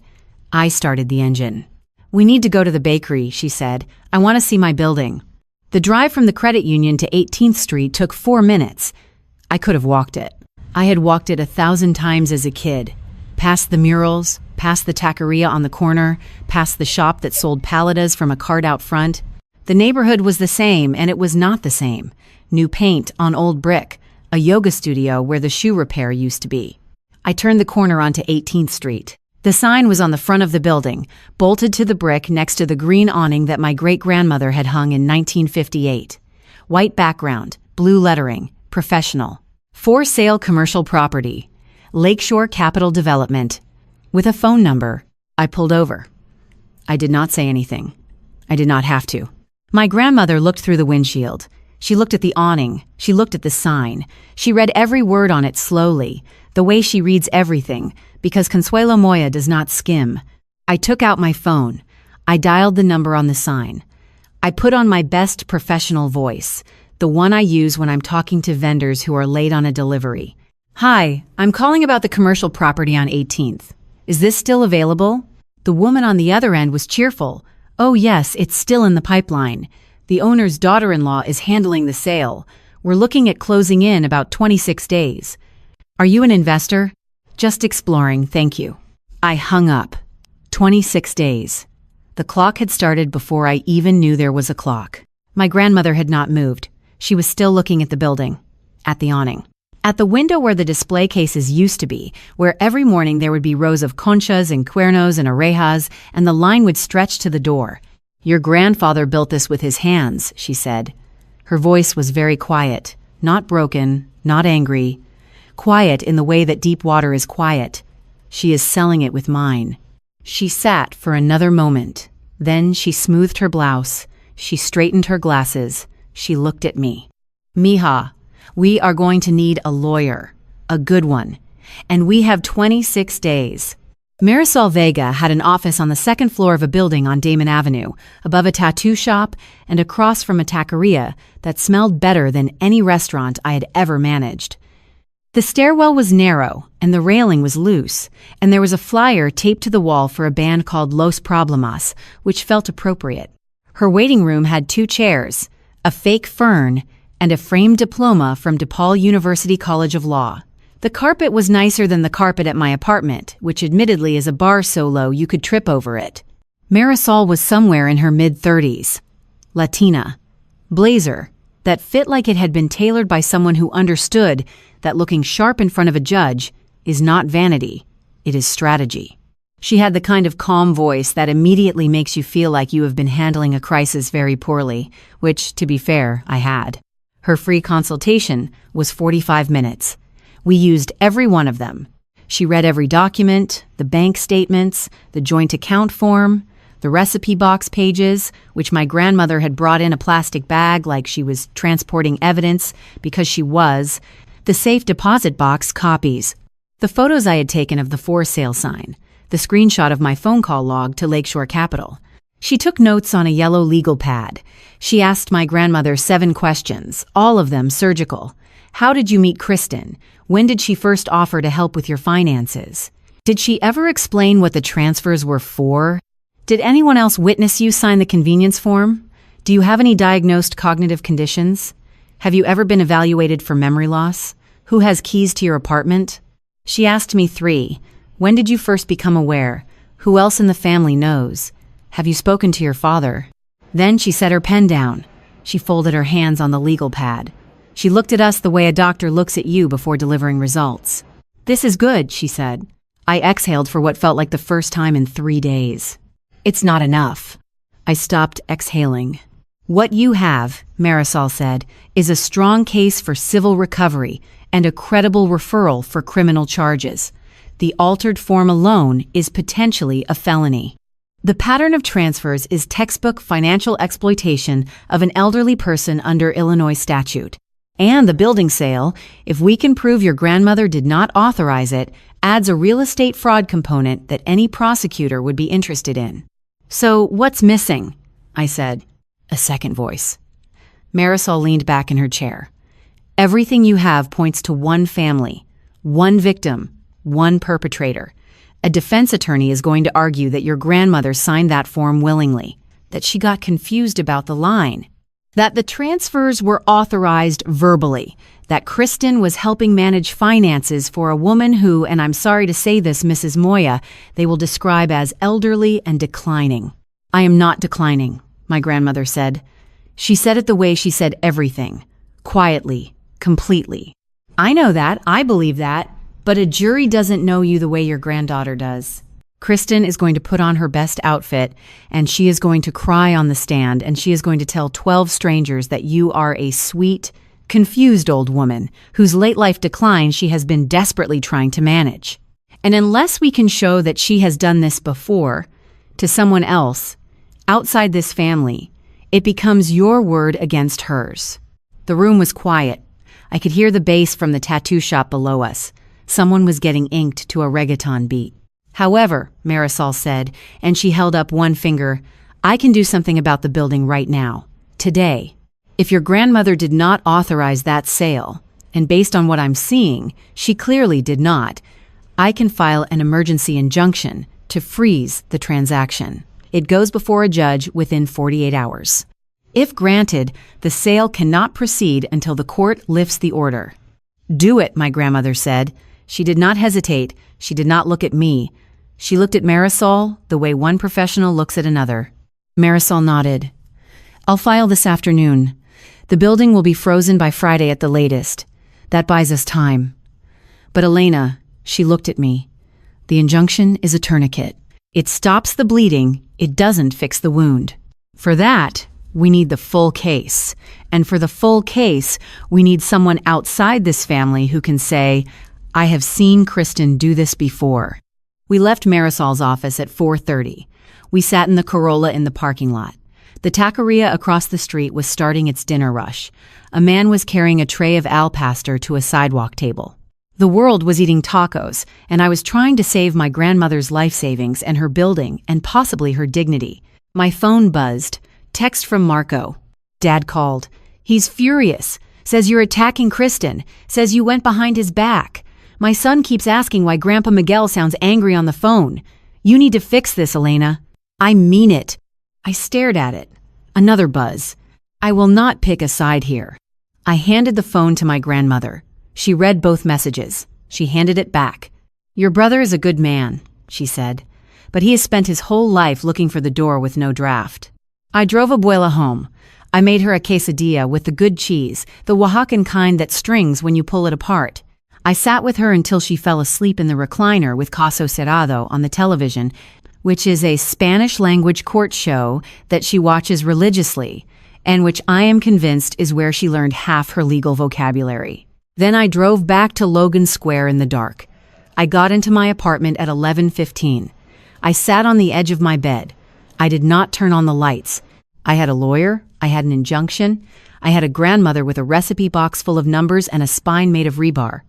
I started the engine. "We need to go to the bakery," she said. "I want to see my building." The drive from the credit union to 18th Street took 4 minutes. I could have walked it. I had walked it 1,000 times as a kid. Past the murals, past the taqueria on the corner, past the shop that sold paladas from a cart out front. The neighborhood was the same, and it was not the same. New paint on old brick, a yoga studio where the shoe repair used to be. I turned the corner onto 18th Street. The sign was on the front of the building, bolted to the brick next to the green awning that my great-grandmother had hung in 1958. White background, blue lettering, professional. For sale commercial property. Lakeshore Capital Development. With a phone number. I pulled over. I did not say anything. I did not have to. My grandmother looked through the windshield. She looked at the awning. She looked at the sign. She read every word on it slowly, the way she reads everything, because Consuelo Moya does not skim. I took out my phone. I dialed the number on the sign. I put on my best professional voice, the one I use when I'm talking to vendors who are late on a delivery. "Hi, I'm calling about the commercial property on 18th. Is this still available?" The woman on the other end was cheerful. "Oh yes, it's still in the pipeline. The owner's daughter-in-law is handling the sale. We're looking at closing in about 26 days. Are you an investor?" "Just exploring, thank you." I hung up. 26 days. The clock had started before I even knew there was a clock. My grandmother had not moved. She was still looking at the building, at the awning, at the window where the display cases used to be, where every morning there would be rows of conchas and cuernos and orejas, and the line would stretch to the door. "Your grandfather built this with his hands," she said. Her voice was very quiet, not broken, not angry. Quiet in the way that deep water is quiet. She is selling it with mine. She sat for another moment. Then she smoothed her blouse. She straightened her glasses. She looked at me. "Mija, we are going to need a lawyer, a good one, and we have 26 days." Marisol Vega had an office on the second floor of a building on Damon Avenue, above a tattoo shop and across from a taqueria that smelled better than any restaurant I had ever managed. The stairwell was narrow, and the railing was loose, and there was a flyer taped to the wall for a band called Los Problemas, which felt appropriate. Her waiting room had 2 chairs, a fake fern, and a framed diploma from DePaul University College of Law. The carpet was nicer than the carpet at my apartment, which admittedly is a bar so low you could trip over it. Marisol was somewhere in her mid-30s. Latina. Blazer. That fit like it had been tailored by someone who understood that looking sharp in front of a judge is not vanity, it is strategy. She had the kind of calm voice that immediately makes you feel like you have been handling a crisis very poorly, which, to be fair, I had. Her free consultation was 45 minutes. We used every one of them. She read every document, the bank statements, the joint account form, the recipe box pages, which my grandmother had brought in a plastic bag like she was transporting evidence because she was, the safe deposit box copies, the photos I had taken of the for sale sign, the screenshot of my phone call log to Lakeshore Capital. She took notes on a yellow legal pad. She asked my grandmother 7 questions, all of them surgical. How did you meet Kristen? When did she first offer to help with your finances? Did she ever explain what the transfers were for? Did anyone else witness you sign the convenience form? Do you have any diagnosed cognitive conditions? Have you ever been evaluated for memory loss? Who has keys to your apartment? She asked me 3. When did you first become aware? Who else in the family knows? Have you spoken to your father? Then she set her pen down. She folded her hands on the legal pad. She looked at us the way a doctor looks at you before delivering results. "This is good," she said. I exhaled for what felt like the first time in 3 days. "It's not enough." I stopped exhaling. What you have, Marisol said, is a strong case for civil recovery and a credible referral for criminal charges. The altered form alone is potentially a felony. The pattern of transfers is textbook financial exploitation of an elderly person under Illinois statute. And the building sale, if we can prove your grandmother did not authorize it, adds a real estate fraud component that any prosecutor would be interested in. So what's missing? I said. A second voice. Marisol leaned back in her chair. Everything you have points to one family, one victim, one perpetrator. A defense attorney is going to argue that your grandmother signed that form willingly, that she got confused about the line, that the transfers were authorized verbally, that Kristen was helping manage finances for a woman who, and I'm sorry to say this, Mrs. Moya, they will describe as elderly and declining. I am not declining, my grandmother said. She said it the way she said everything, quietly, completely. I know that, I believe that, but a jury doesn't know you the way your granddaughter does. Kristen is going to put on her best outfit, and she is going to cry on the stand, and she is going to tell 12 strangers that you are a sweet, confused old woman whose late life decline she has been desperately trying to manage. And unless we can show that she has done this before, to someone else, outside this family, it becomes your word against hers. The room was quiet. I could hear the bass from the tattoo shop below us. Someone was getting inked to a reggaeton beat. However, Marisol said, and she held up one finger, I can do something about the building right now, today. If your grandmother did not authorize that sale, and based on what I'm seeing, she clearly did not, I can file an emergency injunction to freeze the transaction. It goes before a judge within 48 hours. If granted, the sale cannot proceed until the court lifts the order. Do it, my grandmother said. She did not hesitate. She did not look at me. She looked at Marisol the way one professional looks at another. Marisol nodded. I'll file this afternoon. The building will be frozen by Friday at the latest. That buys us time. But Elena, she looked at me. The injunction is a tourniquet. It stops the bleeding. It doesn't fix the wound. For that, we need the full case. And for the full case, we need someone outside this family who can say, I have seen Kristen do this before. We left Marisol's office at 4:30. We sat in the Corolla in the parking lot. The taqueria across the street was starting its dinner rush. A man was carrying a tray of al pastor to a sidewalk table. The world was eating tacos, and I was trying to save my grandmother's life savings and her building and possibly her dignity. My phone buzzed. Text from Marco. Dad called. He's furious. Says you're attacking Kristen. Says you went behind his back. My son keeps asking why Grandpa Miguel sounds angry on the phone. You need to fix this, Elena. I mean it. I stared at it. Another buzz. I will not pick a side here. I handed the phone to my grandmother. She read both messages. She handed it back. Your brother is a good man, she said, but he has spent his whole life looking for the door with no draft. I drove Abuela home. I made her a quesadilla with the good cheese, the Oaxacan kind that strings when you pull it apart. I sat with her until she fell asleep in the recliner with Caso Cerrado on the television, which is a Spanish-language court show that she watches religiously, and which I am convinced is where she learned half her legal vocabulary. Then I drove back to Logan Square in the dark. I got into my apartment at 11:15. I sat on the edge of my bed. I did not turn on the lights. I had a lawyer. I had an injunction. I had a grandmother with a recipe box full of numbers and a spine made of rebar.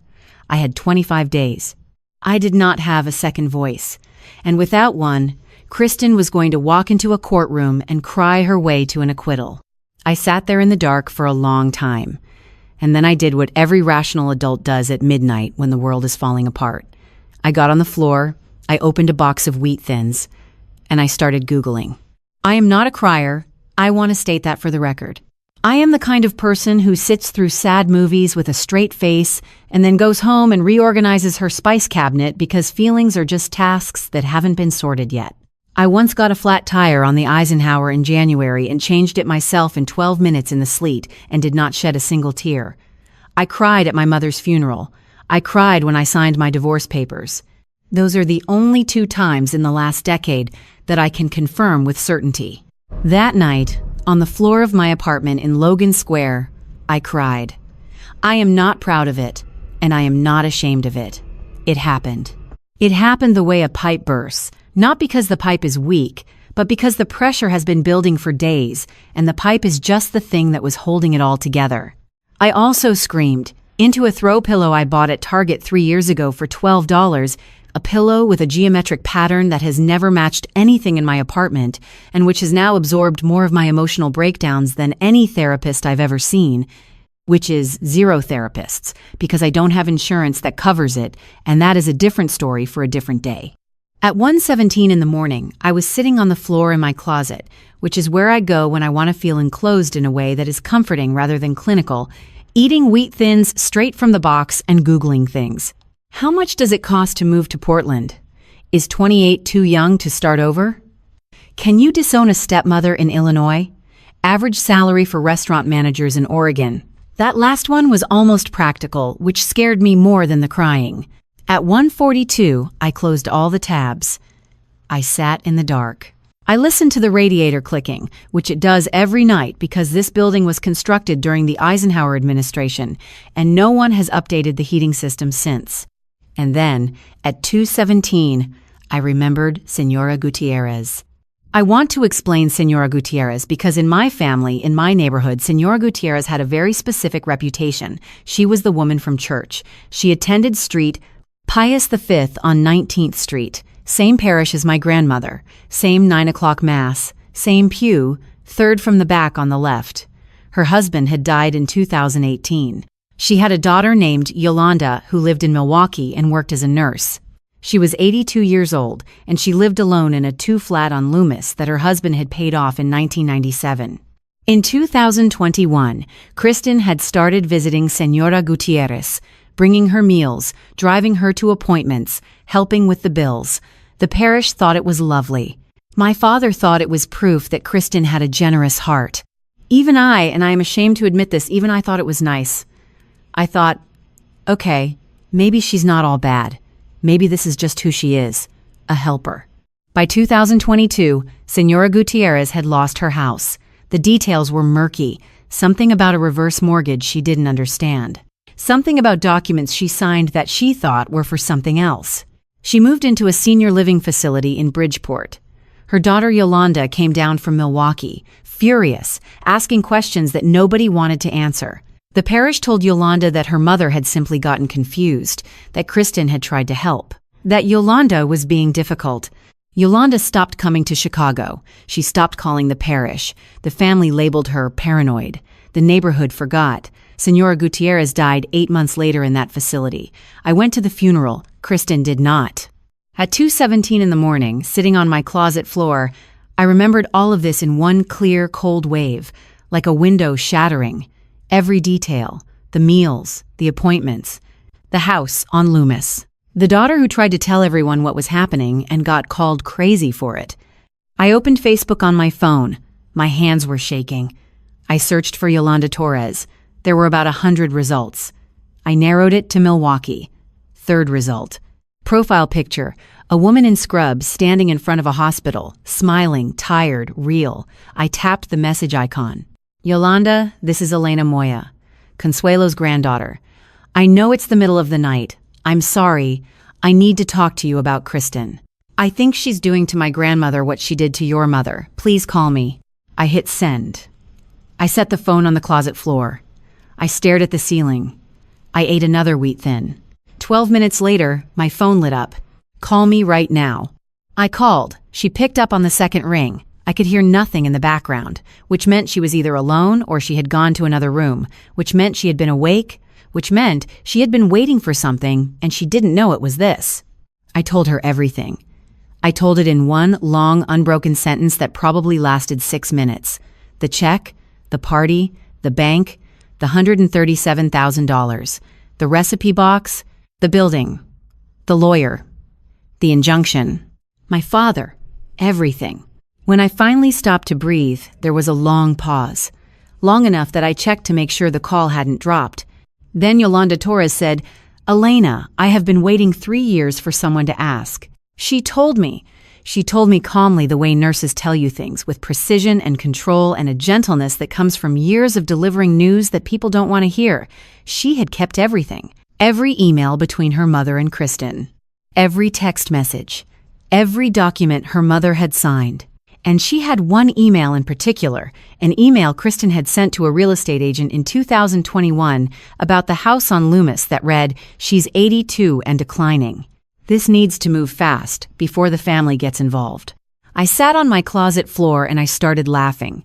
I had 25 days. I did not have a second voice. And without one, Kristen was going to walk into a courtroom and cry her way to an acquittal. I sat there in the dark for a long time. And then I did what every rational adult does at midnight when the world is falling apart. I got on the floor, I opened a box of wheat thins, and I started Googling. I am not a crier. I want to state that for the record. I am the kind of person who sits through sad movies with a straight face and then goes home and reorganizes her spice cabinet because feelings are just tasks that haven't been sorted yet. I once got a flat tire on the Eisenhower in January and changed it myself in 12 minutes in the sleet and did not shed a single tear. I cried at my mother's funeral. I cried when I signed my divorce papers. Those are the only 2 times in the last decade that I can confirm with certainty. That night, On the floor of my apartment in Logan Square, I cried. I am not proud of it, and I am not ashamed of it. It happened. It happened the way a pipe bursts, not because the pipe is weak, but because the pressure has been building for days, and the pipe is just the thing that was holding it all together. I also screamed into a throw pillow I bought at Target 3 years ago for $12, a pillow with a geometric pattern that has never matched anything in my apartment and which has now absorbed more of my emotional breakdowns than any therapist I've ever seen, which is 0 therapists, because I don't have insurance that covers it, and that is a different story for a different day. At 1:17 in the morning, I was sitting on the floor in my closet, which is where I go when I want to feel enclosed in a way that is comforting rather than clinical, eating wheat thins straight from the box and Googling things. How much does it cost to move to Portland? Is 28 too young to start over? Can you disown a stepmother in Illinois? Average salary for restaurant managers in Oregon. That last one was almost practical, which scared me more than the crying. At 1:42, I closed all the tabs. I sat in the dark. I listened to the radiator clicking, which it does every night because this building was constructed during the Eisenhower administration, and no one has updated the heating system since. And then, at 2:17, I remembered Senora Gutierrez. I want to explain Senora Gutierrez because in my family, in my neighborhood, Senora Gutierrez had a very specific reputation. She was the woman from church. She attended Street Pius V on 19th Street, same parish as my grandmother, same 9 o'clock mass, same pew, third from the back on the left. Her husband had died in 2018. She had a daughter named Yolanda who lived in Milwaukee and worked as a nurse. She was 82 years old, and she lived alone in a 2-flat on Loomis that her husband had paid off in 1997. In 2021, Kristen had started visiting Senora Gutierrez, bringing her meals, driving her to appointments, helping with the bills. The parish thought it was lovely. My father thought it was proof that Kristen had a generous heart. Even I, and I am ashamed to admit this, even I thought it was nice. I thought, okay, maybe she's not all bad. Maybe this is just who she is, a helper. By 2022, Senora Gutierrez had lost her house. The details were murky, something about a reverse mortgage she didn't understand. Something about documents she signed that she thought were for something else. She moved into a senior living facility in Bridgeport. Her daughter Yolanda came down from Milwaukee, furious, asking questions that nobody wanted to answer. The parish told Yolanda that her mother had simply gotten confused, that Kristen had tried to help, that Yolanda was being difficult. Yolanda stopped coming to Chicago. She stopped calling the parish. The family labeled her paranoid. The neighborhood forgot. Senora Gutierrez died 8 months later in that facility. I went to the funeral. Kristen did not. At 2:17 in the morning, sitting on my closet floor, I remembered all of this in one clear, cold wave, like a window shattering. Every detail, the meals, the appointments, the house on Loomis, the daughter who tried to tell everyone what was happening and got called crazy for it. I opened Facebook on my phone. My hands were shaking. I searched for Yolanda Torres. There were about 100 results. I narrowed it to Milwaukee. Third result. Profile picture, a woman in scrubs standing in front of a hospital, smiling, tired, real. I tapped the message icon. Yolanda, this is Elena Moya, Consuelo's granddaughter. I know it's the middle of the night. I'm sorry. I need to talk to you about Kristen. I think she's doing to my grandmother what she did to your mother. Please call me. I hit send. I set the phone on the closet floor. I stared at the ceiling. I ate another wheat thin. 12 minutes later, my phone lit up. Call me right now. I called. She picked up on the second ring. I could hear nothing in the background, which meant she was either alone or she had gone to another room, which meant she had been awake, which meant she had been waiting for something and she didn't know it was this. I told her everything. I told it in one long, unbroken sentence that probably lasted 6 minutes. The check, the party, the bank, the $137,000, the recipe box, the building, the lawyer, the injunction, my father, everything. When I finally stopped to breathe, there was a long pause, long enough that I checked to make sure the call hadn't dropped. Then Yolanda Torres said, Elena, I have been waiting 3 years for someone to ask. She told me. She told me calmly the way nurses tell you things, with precision and control and a gentleness that comes from years of delivering news that people don't want to hear. She had kept everything. Every email between her mother and Kristen. Every text message. Every document her mother had signed. And she had one email in particular, an email Kristen had sent to a real estate agent in 2021 about the house on Loomis that read, "She's 82 and declining. This needs to move fast before the family gets involved." I sat on my closet floor and I started laughing.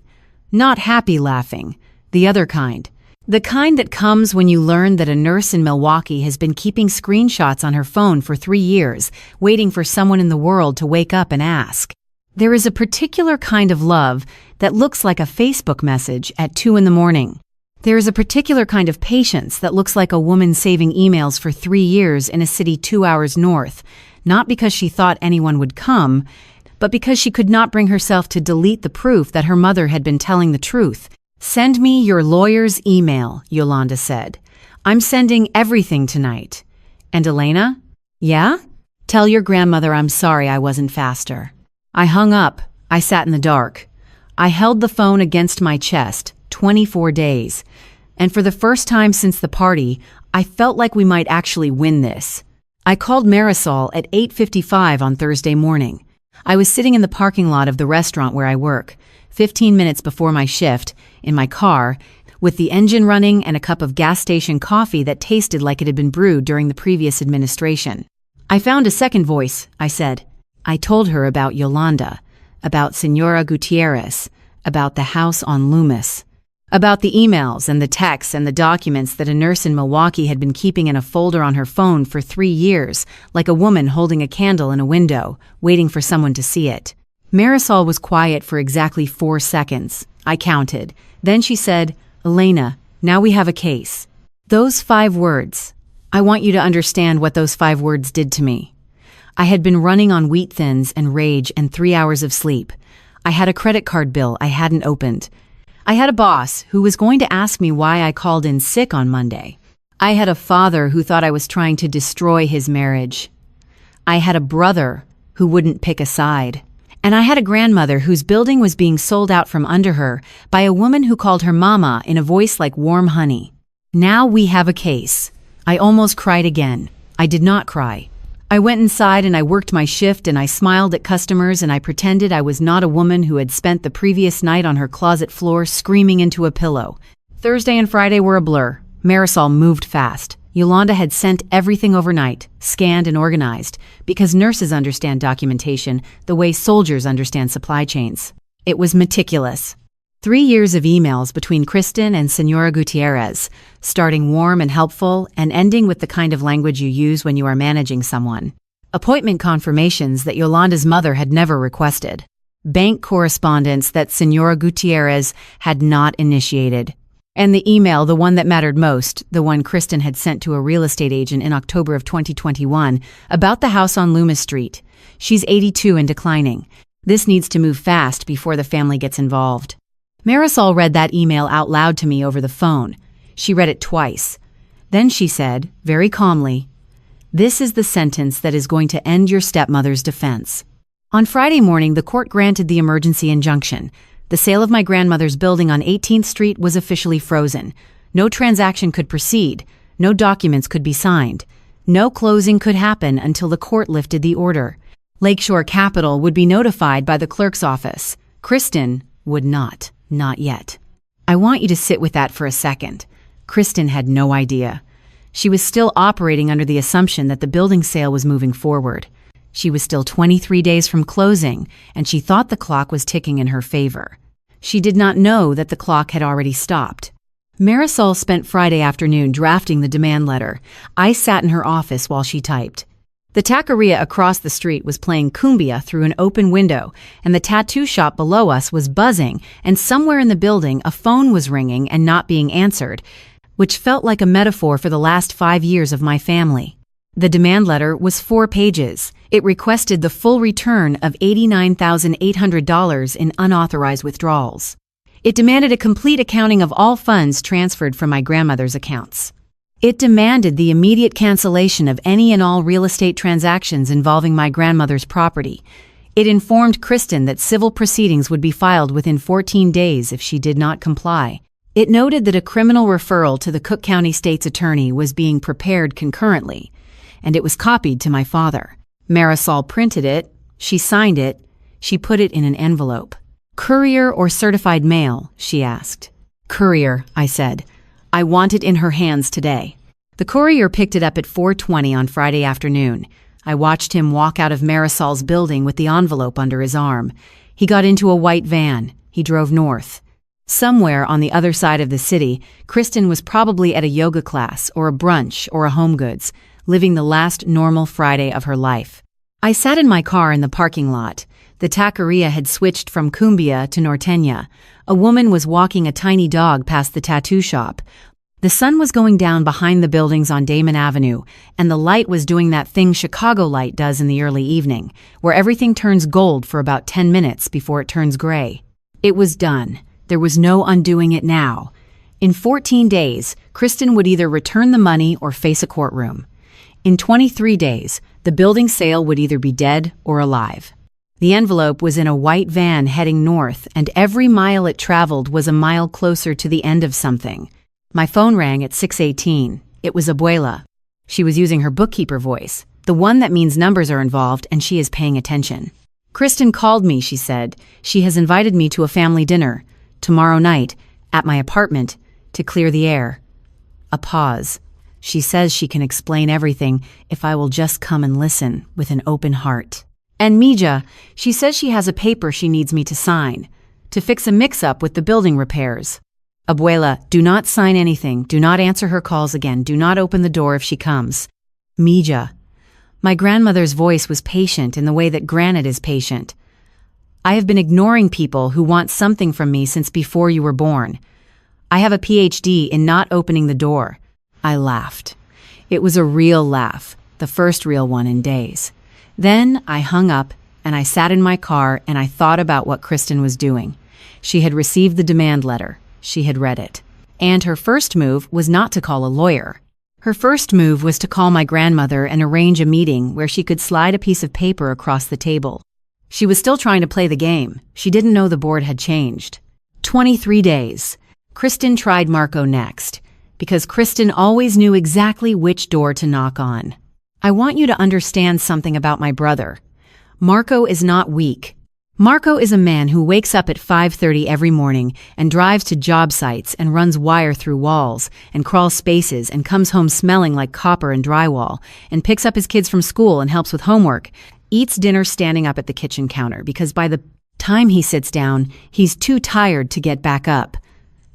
Not happy laughing, the other kind. The kind that comes when you learn that a nurse in Milwaukee has been keeping screenshots on her phone for 3 years, waiting for someone in the world to wake up and ask. There is a particular kind of love that looks like a Facebook message at 2 in the morning. There is a particular kind of patience that looks like a woman saving emails for 3 years in a city 2 hours north, not because she thought anyone would come, but because she could not bring herself to delete the proof that her mother had been telling the truth. "Send me your lawyer's email," Yolanda said. "I'm sending everything tonight." "And Elena?" "Yeah? Tell your grandmother I'm sorry I wasn't faster." I hung up. I sat in the dark. I held the phone against my chest, 24 days. And for the first time since the party, I felt like we might actually win this. I called Marisol at 8:55 on Thursday morning. I was sitting in the parking lot of the restaurant where I work, 15 minutes before my shift, in my car, with the engine running and a cup of gas station coffee that tasted like it had been brewed during the previous administration. "I found a second voice," I said. I told her about Yolanda, about Senora Gutierrez, about the house on Loomis, about the emails and the texts and the documents that a nurse in Milwaukee had been keeping in a folder on her phone for 3 years, like a woman holding a candle in a window, waiting for someone to see it. Marisol was quiet for exactly 4 seconds. I counted. Then she said, "Elena, now we have a case." Those 5 words. I want you to understand what those 5 words did to me. I had been running on wheat thins and rage and 3 hours of sleep. I had a credit card bill I hadn't opened. I had a boss who was going to ask me why I called in sick on Monday. I had a father who thought I was trying to destroy his marriage. I had a brother who wouldn't pick a side. And I had a grandmother whose building was being sold out from under her by a woman who called her mama in a voice like warm honey. Now we have a case. I almost cried again. I did not cry. I went inside and I worked my shift and I smiled at customers and I pretended I was not a woman who had spent the previous night on her closet floor screaming into a pillow. Thursday and Friday were a blur. Marisol moved fast. Yolanda had sent everything overnight, scanned and organized, because nurses understand documentation the way soldiers understand supply chains. It was meticulous. 3 years of emails between Kristen and Senora Gutierrez, starting warm and helpful and ending with the kind of language you use when you are managing someone. Appointment confirmations that Yolanda's mother had never requested. Bank correspondence that Senora Gutierrez had not initiated. And the email, the one that mattered most, the one Kristen had sent to a real estate agent in October of 2021, about the house on Loomis Street. "She's 82 and declining. This needs to move fast before the family gets involved." Marisol read that email out loud to me over the phone. She read it twice. Then she said, very calmly, "This is the sentence that is going to end your stepmother's defense." On Friday morning, the court granted the emergency injunction. The sale of my grandmother's building on 18th Street was officially frozen. No transaction could proceed. No documents could be signed. No closing could happen until the court lifted the order. Lakeshore Capital would be notified by the clerk's office. Kristen would not. Not yet. I want you to sit with that for a second. Kristen had no idea. She was still operating under the assumption that the building sale was moving forward. She was still 23 days from closing, and she thought the clock was ticking in her favor. She did not know that the clock had already stopped. Marisol spent Friday afternoon drafting the demand letter. I sat in her office while she typed. The taqueria across the street was playing cumbia through an open window, and the tattoo shop below us was buzzing, and somewhere in the building a phone was ringing and not being answered, which felt like a metaphor for the last 5 years of my family. The demand letter was 4 pages. It requested the full return of $89,800 in unauthorized withdrawals. It demanded a complete accounting of all funds transferred from my grandmother's accounts. It demanded the immediate cancellation of any and all real estate transactions involving my grandmother's property. It informed Kristen that civil proceedings would be filed within 14 days if she did not comply. It noted that a criminal referral to the Cook County State's attorney was being prepared concurrently, and it was copied to my father. Marisol printed it, she signed it, she put it in an envelope. "Courier or certified mail?" she asked. "Courier," I said. "I want it in her hands today." The courier picked it up at 4:20 on Friday afternoon. I watched him walk out of Marisol's building with the envelope under his arm. He got into a white van. He drove north. Somewhere on the other side of the city, Kristen was probably at a yoga class or a brunch or a HomeGoods, living the last normal Friday of her life. I sat in my car in the parking lot. The taqueria had switched from cumbia to norteña. A woman was walking a tiny dog past the tattoo shop. The sun was going down behind the buildings on Damon Avenue, and the light was doing that thing Chicago light does in the early evening, where everything turns gold for about 10 minutes before it turns gray. It was done. There was no undoing it now. In 14 days, Kristen would either return the money or face a courtroom. In 23 days, the building sale would either be dead or alive. The envelope was in a white van heading north, and every mile it traveled was a mile closer to the end of something. My phone rang at 6:18. It was Abuela. She was using her bookkeeper voice, the one that means numbers are involved and she is paying attention. "Kristen called me," she said. "She has invited me to a family dinner, tomorrow night, at my apartment, to clear the air." A pause. "She says she can explain everything if I will just come and listen with an open heart. And Mija, she says she has a paper she needs me to sign, to fix a mix-up with the building repairs. Abuela, do not sign anything, do not answer her calls again, do not open the door if she comes. Mija." My grandmother's voice was patient in the way that granite is patient. "I have been ignoring people who want something from me since before you were born. I have a PhD in not opening the door." I laughed. It was a real laugh, the first real one in days. Then I hung up and I sat in my car and I thought about what Kristen was doing. She had received the demand letter. She had read it. And her first move was not to call a lawyer. Her first move was to call my grandmother and arrange a meeting where she could slide a piece of paper across the table. She was still trying to play the game. She didn't know the board had changed. 23 days. Kristen tried Marco next, because Kristen always knew exactly which door to knock on. I want you to understand something about my brother. Marco is not weak. Marco is a man who wakes up at 5:30 every morning and drives to job sites and runs wire through walls and crawls spaces and comes home smelling like copper and drywall and picks up his kids from school and helps with homework, eats dinner standing up at the kitchen counter because by the time he sits down, he's too tired to get back up.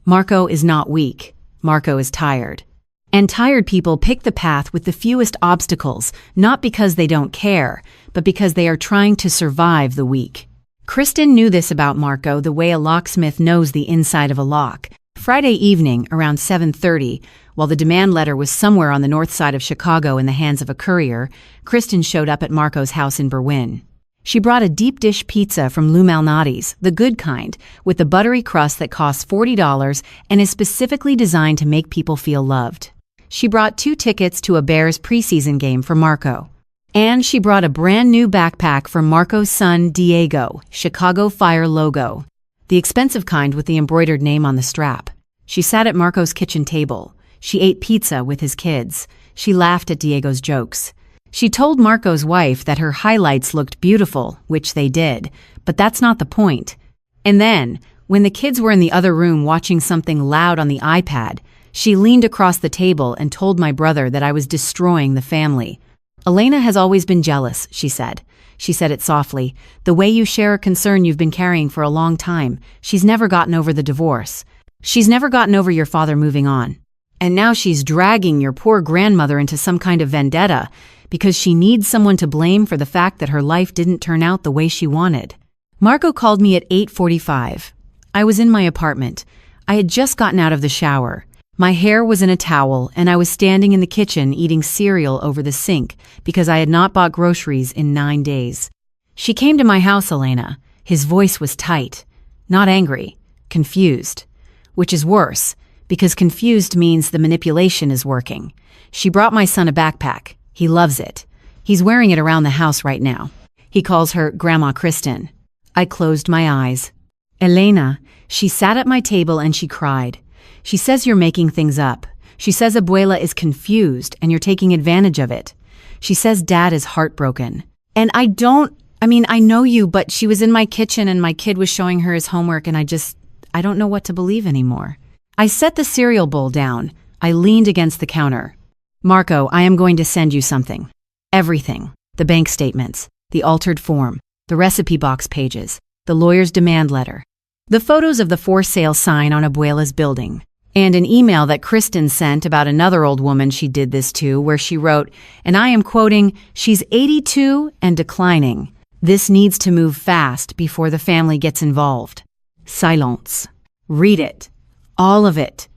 Marco is not weak. Marco is tired. And tired people pick the path with the fewest obstacles, not because they don't care, but because they are trying to survive the week. Kristen knew this about Marco the way a locksmith knows the inside of a lock. Friday evening, around 7:30, while the demand letter was somewhere on the north side of Chicago in the hands of a courier, Kristen showed up at Marco's house in Berwyn. She brought a deep dish pizza from Lou Malnati's, the good kind, with the buttery crust that costs $40 and is specifically designed to make people feel loved. She brought 2 tickets to a Bears preseason game for Marco. And she brought a brand new backpack for Marco's son, Diego, Chicago Fire logo, the expensive kind with the embroidered name on the strap. She sat at Marco's kitchen table. She ate pizza with his kids. She laughed at Diego's jokes. She told Marco's wife that her highlights looked beautiful, which they did, but that's not the point. And then, when the kids were in the other room watching something loud on the iPad, she leaned across the table and told my brother that I was destroying the family. "Elena has always been jealous," she said. She said it softly. "The way you share a concern you've been carrying for a long time. She's never gotten over the divorce. She's never gotten over your father moving on. And now she's dragging your poor grandmother into some kind of vendetta because she needs someone to blame for the fact that her life didn't turn out the way she wanted." Marco called me at 8:45. I was in my apartment. I had just gotten out of the shower. My hair was in a towel, and I was standing in the kitchen eating cereal over the sink because I had not bought groceries in 9 days. "She came to my house, Elena." His voice was tight, not angry, confused, which is worse because confused means the manipulation is working. "She brought my son a backpack. He loves it. He's wearing it around the house right now. He calls her Grandma Kristen. I closed my eyes. Elena, she sat at my table and she cried. She says you're making things up. She says Abuela is confused and you're taking advantage of it. She says Dad is heartbroken. And I know you, but she was in my kitchen and my kid was showing her his homework and I don't know what to believe anymore. I set the cereal bowl down. I leaned against the counter. Marco, I am going to send you something. Everything. The bank statements, the altered form, the recipe box pages, the lawyer's demand letter, the photos of the for sale sign on Abuela's building, and an email that Kristen sent about another old woman she did this to where she wrote, and I am quoting, "She's 82 and declining. This needs to move fast before the family gets involved." Silence. Read it. All of it.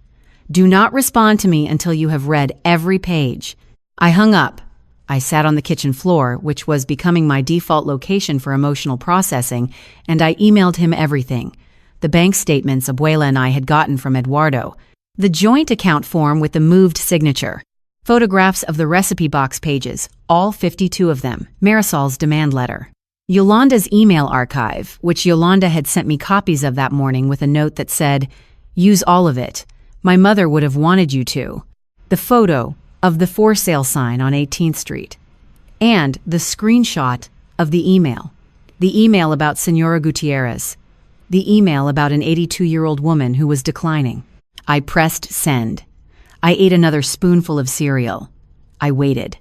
Do not respond to me until you have read every page. I hung up. I sat on the kitchen floor, which was becoming my default location for emotional processing, and I emailed him everything. The bank statements Abuela and I had gotten from Eduardo, the joint account form with the moved signature, photographs of the recipe box pages, all 52 of them, Marisol's demand letter. Yolanda's email archive, which Yolanda had sent me copies of that morning with a note that said, "Use all of it. My mother would have wanted you to." The photo of the for sale sign on 18th Street. And the screenshot of the email about Senora Gutierrez, the email about an 82-year-old woman who was declining. I pressed send. I ate another spoonful of cereal. I waited.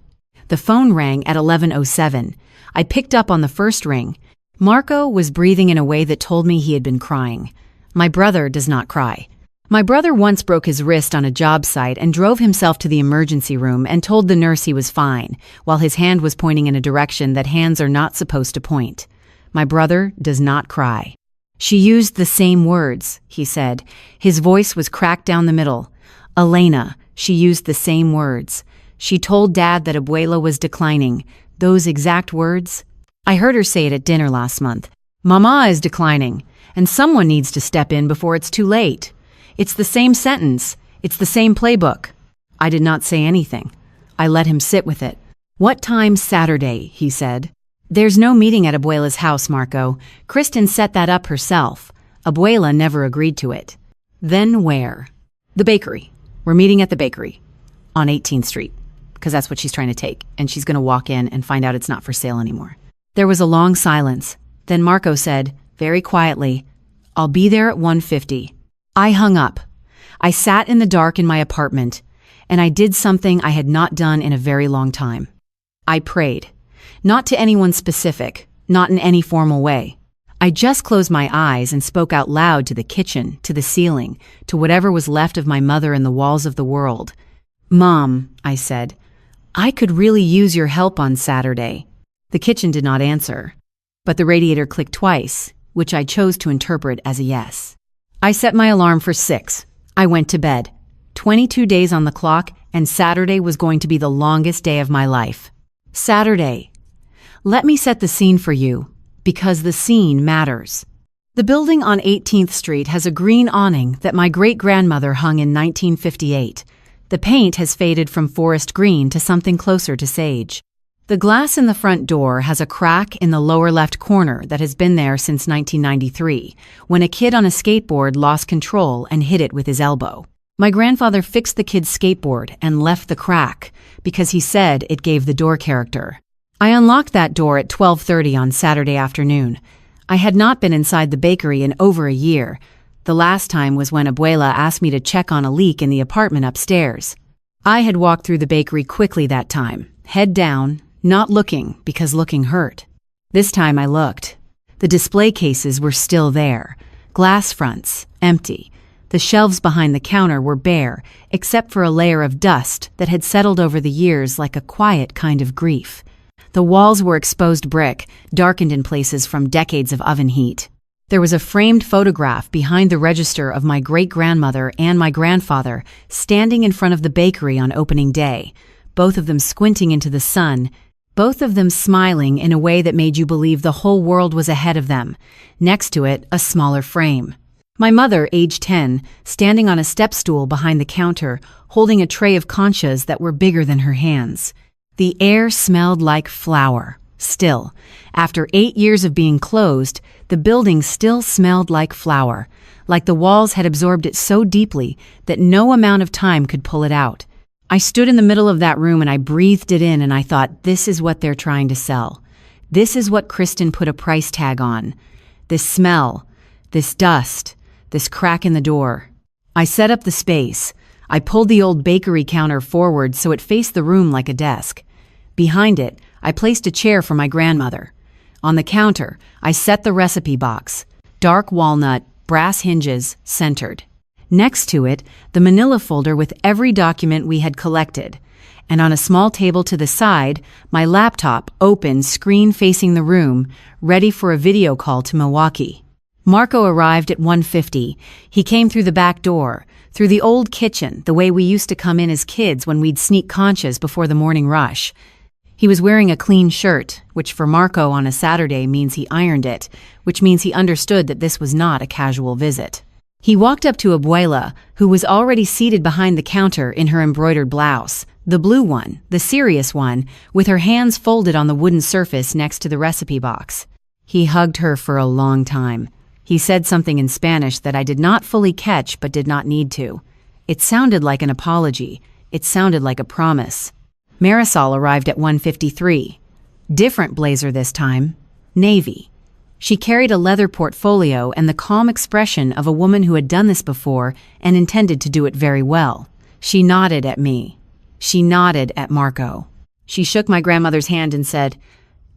The phone rang at 11:07. I picked up on the first ring. Marco was breathing in a way that told me he had been crying. My brother does not cry. My brother once broke his wrist on a job site and drove himself to the emergency room and told the nurse he was fine, while his hand was pointing in a direction that hands are not supposed to point. My brother does not cry. "She used the same words," he said. His voice was cracked down the middle. "Elena, she used the same words. She told Dad that Abuela was declining. Those exact words. I heard her say it at dinner last month. Mama is declining, and someone needs to step in before it's too late. It's the same sentence. It's the same playbook." I did not say anything. I let him sit with it. "What time Saturday?" he said. "There's no meeting at Abuela's house, Marco. Kristen set that up herself. Abuela never agreed to it." "Then where?" "The bakery. We're meeting at the bakery. On 18th Street. Because that's what she's trying to take, and she's going to walk in and find out it's not for sale anymore." There was a long silence. Then Marco said, very quietly, "I'll be there at 1:50. I hung up. I sat in the dark in my apartment, and I did something I had not done in a very long time. I prayed. Not to anyone specific, not in any formal way. I just closed my eyes and spoke out loud to the kitchen, to the ceiling, to whatever was left of my mother and the walls of the world. "Mom," I said, "I could really use your help on Saturday." The kitchen did not answer, but the radiator clicked twice, which I chose to interpret as a yes. I set my alarm for 6. I went to bed. 22 days on the clock, and Saturday was going to be the longest day of my life. Saturday. Let me set the scene for you, because the scene matters. The building on 18th Street has a green awning that my great-grandmother hung in 1958. The paint has faded from forest green to something closer to sage. The glass in the front door has a crack in the lower left corner that has been there since 1993, when a kid on a skateboard lost control and hit it with his elbow. My grandfather fixed the kid's skateboard and left the crack because he said it gave the door character. I unlocked that door at 12:30 on Saturday afternoon. I had not been inside the bakery in over a year. The last time was when Abuela asked me to check on a leak in the apartment upstairs. I had walked through the bakery quickly that time, head down, not looking because looking hurt. This time I looked. The display cases were still there, glass fronts, empty. The shelves behind the counter were bare, except for a layer of dust that had settled over the years like a quiet kind of grief. The walls were exposed brick, darkened in places from decades of oven heat. There was a framed photograph behind the register of my great-grandmother and my grandfather standing in front of the bakery on opening day, both of them squinting into the sun, both of them smiling in a way that made you believe the whole world was ahead of them. Next to it, a smaller frame. My mother, age 10, standing on a step stool behind the counter, holding a tray of conchas that were bigger than her hands. The air smelled like flour, Still, after 8 years of being closed, the building still smelled like flour, like the walls had absorbed it so deeply that no amount of time could pull it out. I stood in the middle of that room and I breathed it in and I thought, this is what they're trying to sell. This is what Kristen put a price tag on. This smell, this dust, this crack in the door. I set up the space. I pulled the old bakery counter forward so it faced the room like a desk. Behind it, I placed a chair for my grandmother. On the counter, I set the recipe box. Dark walnut, brass hinges, centered. Next to it, the manila folder with every document we had collected. And on a small table to the side, my laptop, open, screen facing the room, ready for a video call to Milwaukee. Marco arrived at 1:50. He came through the back door, through the old kitchen, the way we used to come in as kids when we'd sneak conchas before the morning rush. He was wearing a clean shirt, which for Marco on a Saturday means he ironed it, which means he understood that this was not a casual visit. He walked up to Abuela, who was already seated behind the counter in her embroidered blouse, the blue one, the serious one, with her hands folded on the wooden surface next to the recipe box. He hugged her for a long time. He said something in Spanish that I did not fully catch but did not need to. It sounded like an apology. It sounded like a promise. Marisol arrived at 1:53. Different blazer this time. Navy. She carried a leather portfolio and the calm expression of a woman who had done this before and intended to do it very well. She nodded at me. She nodded at Marco. She shook my grandmother's hand and said,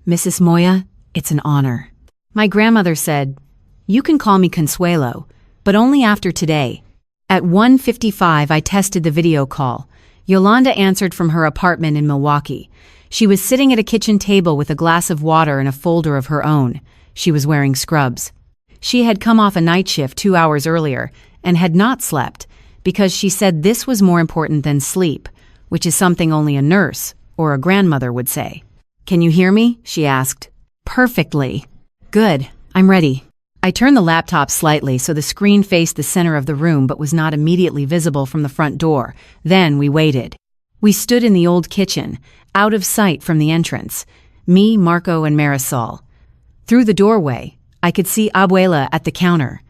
"Mrs. Moya, it's an honor." My grandmother said, "You can call me Consuelo, but only after today." At 1:55, I tested the video call. Yolanda answered from her apartment in Milwaukee. She was sitting at a kitchen table with a glass of water and a folder of her own. She was wearing scrubs. She had come off a night shift 2 hours earlier and had not slept because she said this was more important than sleep, which is something only a nurse or a grandmother would say. "Can you hear me?" she asked. "Perfectly." "Good, I'm ready." I turned the laptop slightly so the screen faced the center of the room but was not immediately visible from the front door. Then we waited. We stood in the old kitchen, out of sight from the entrance. Me, Marco, and Marisol. Through the doorway, I could see Abuela at the counter.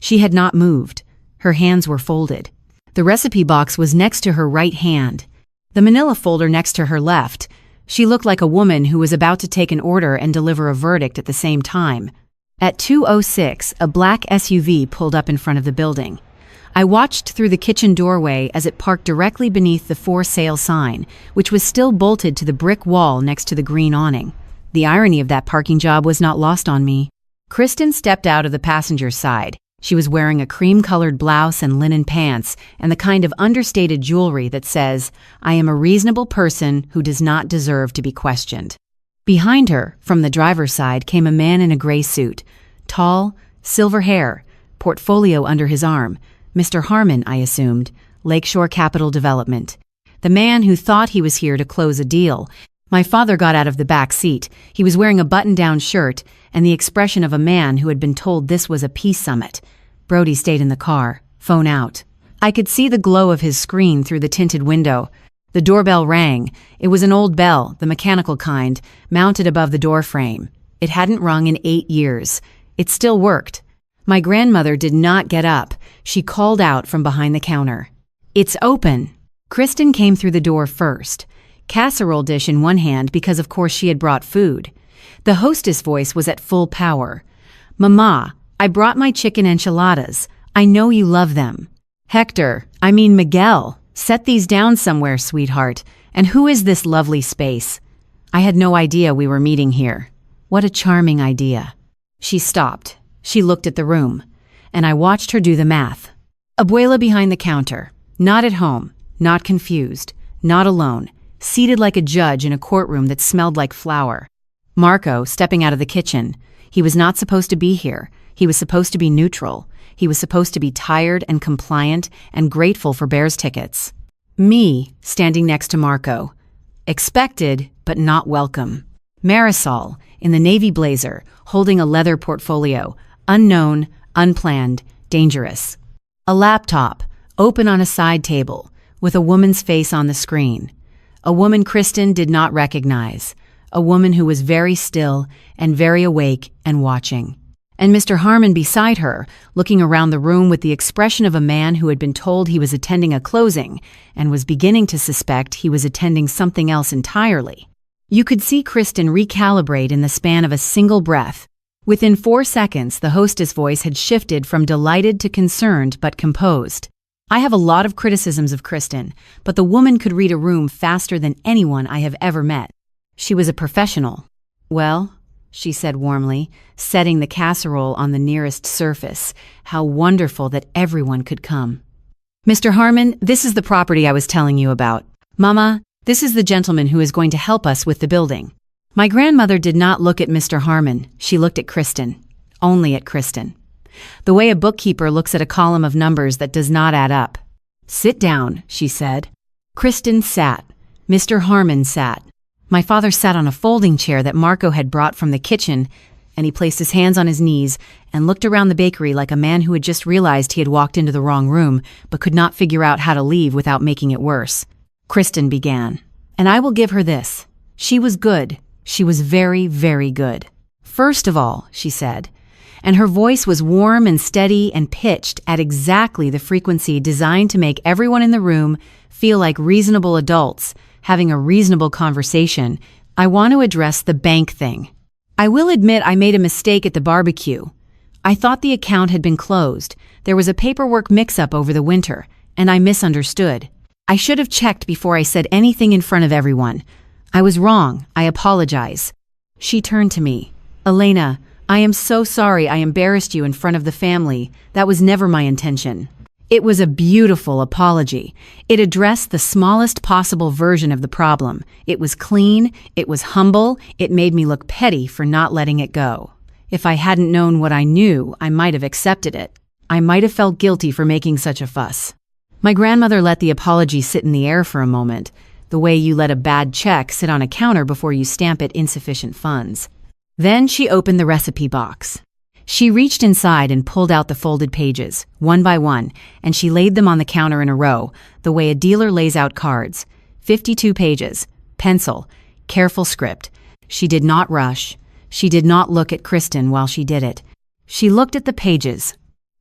She had not moved. Her hands were folded. The recipe box was next to her right hand. The manila folder next to her left. She looked like a woman who was about to take an order and deliver a verdict at the same time. At 2:06, a black SUV pulled up in front of the building. I watched through the kitchen doorway as it parked directly beneath the for sale sign, which was still bolted to the brick wall next to the green awning. The irony of that parking job was not lost on me. Kristen stepped out of the passenger side. She was wearing a cream-colored blouse and linen pants and the kind of understated jewelry that says, "I am a reasonable person who does not deserve to be questioned." Behind her, from the driver's side, came a man in a gray suit. Tall, silver hair, portfolio under his arm. Mr. Harmon, I assumed, Lakeshore Capital Development. The man who thought he was here to close a deal. My father got out of the back seat. He was wearing a button-down shirt and the expression of a man who had been told this was a peace summit. Brody stayed in the car, phone out. I could see the glow of his screen through the tinted window. The doorbell rang. It was an old bell, the mechanical kind, mounted above the door frame. It hadn't rung in 8 years. It still worked. My grandmother did not get up. She called out from behind the counter. "It's open." Kristen came through the door first. Casserole dish in one hand because of course she had brought food. The hostess voice was at full power. "Mama, I brought my chicken enchiladas. I know you love them." Miguel, set these down somewhere, sweetheart. And who is this lovely space? I had no idea we were meeting here. What a charming idea. She stopped. She looked at the room. And I watched her do the math. Abuela behind the counter. Not at home. Not confused. Not alone. Seated like a judge in a courtroom that smelled like flour. Marco stepping out of the kitchen. He was not supposed to be here. He was supposed to be neutral. He was supposed to be tired and compliant and grateful for Bears tickets. Me standing next to Marco. Expected, but not welcome. Marisol in the navy blazer, holding a leather portfolio. Unknown, unplanned, dangerous. A laptop, open on a side table, with a woman's face on the screen. A woman Kristen did not recognize. a woman who was very still and very awake and watching. And Mr. Harmon beside her, looking around the room with the expression of a man who had been told he was attending a closing and was beginning to suspect he was attending something else entirely. You could see Kristen recalibrate in the span of a single breath. Within 4 seconds, the hostess voice had shifted from delighted to concerned but composed. I have a lot of criticisms of Kristen, but the woman could read a room faster than anyone I have ever met. She was a professional. Well, she said warmly, setting the casserole on the nearest surface. How wonderful that everyone could come. Mr. Harmon, this is the property I was telling you about. Mama, this is the gentleman who is going to help us with the building. My grandmother did not look at Mr. Harmon. She looked at Kristen. Only at Kristen. The way a bookkeeper looks at a column of numbers that does not add up. Sit down, she said. Kristen sat. Mr. Harmon sat. My father sat on a folding chair that Marco had brought from the kitchen, and he placed his hands on his knees and looked around the bakery like a man who had just realized he had walked into the wrong room but could not figure out how to leave without making it worse. Kristen began. And I will give her this. She was good. She was very, very good. First of all, she said, and her voice was warm and steady and pitched at exactly the frequency designed to make everyone in the room feel like reasonable adults having a reasonable conversation. I want to address the bank thing. I will admit I made a mistake at the barbecue. I thought the account had been closed. There was a paperwork mix-up over the winter, and I misunderstood. I should have checked before I said anything in front of everyone. I was wrong. I apologize. She turned to me. Elena, I am so sorry I embarrassed you in front of the family. That was never my intention. It was a beautiful apology. It addressed the smallest possible version of the problem. It was clean, it was humble, it made me look petty for not letting it go. If I hadn't known what I knew, I might have accepted it. I might have felt guilty for making such a fuss. My grandmother let the apology sit in the air for a moment, the way you let a bad check sit on a counter before you stamp it insufficient funds. Then she opened the recipe box. She reached inside and pulled out the folded pages, one by one, and she laid them on the counter in a row, the way a dealer lays out cards. 52 pages, pencil, careful script. She did not rush. She did not look at Kristen while she did it. She looked at the pages.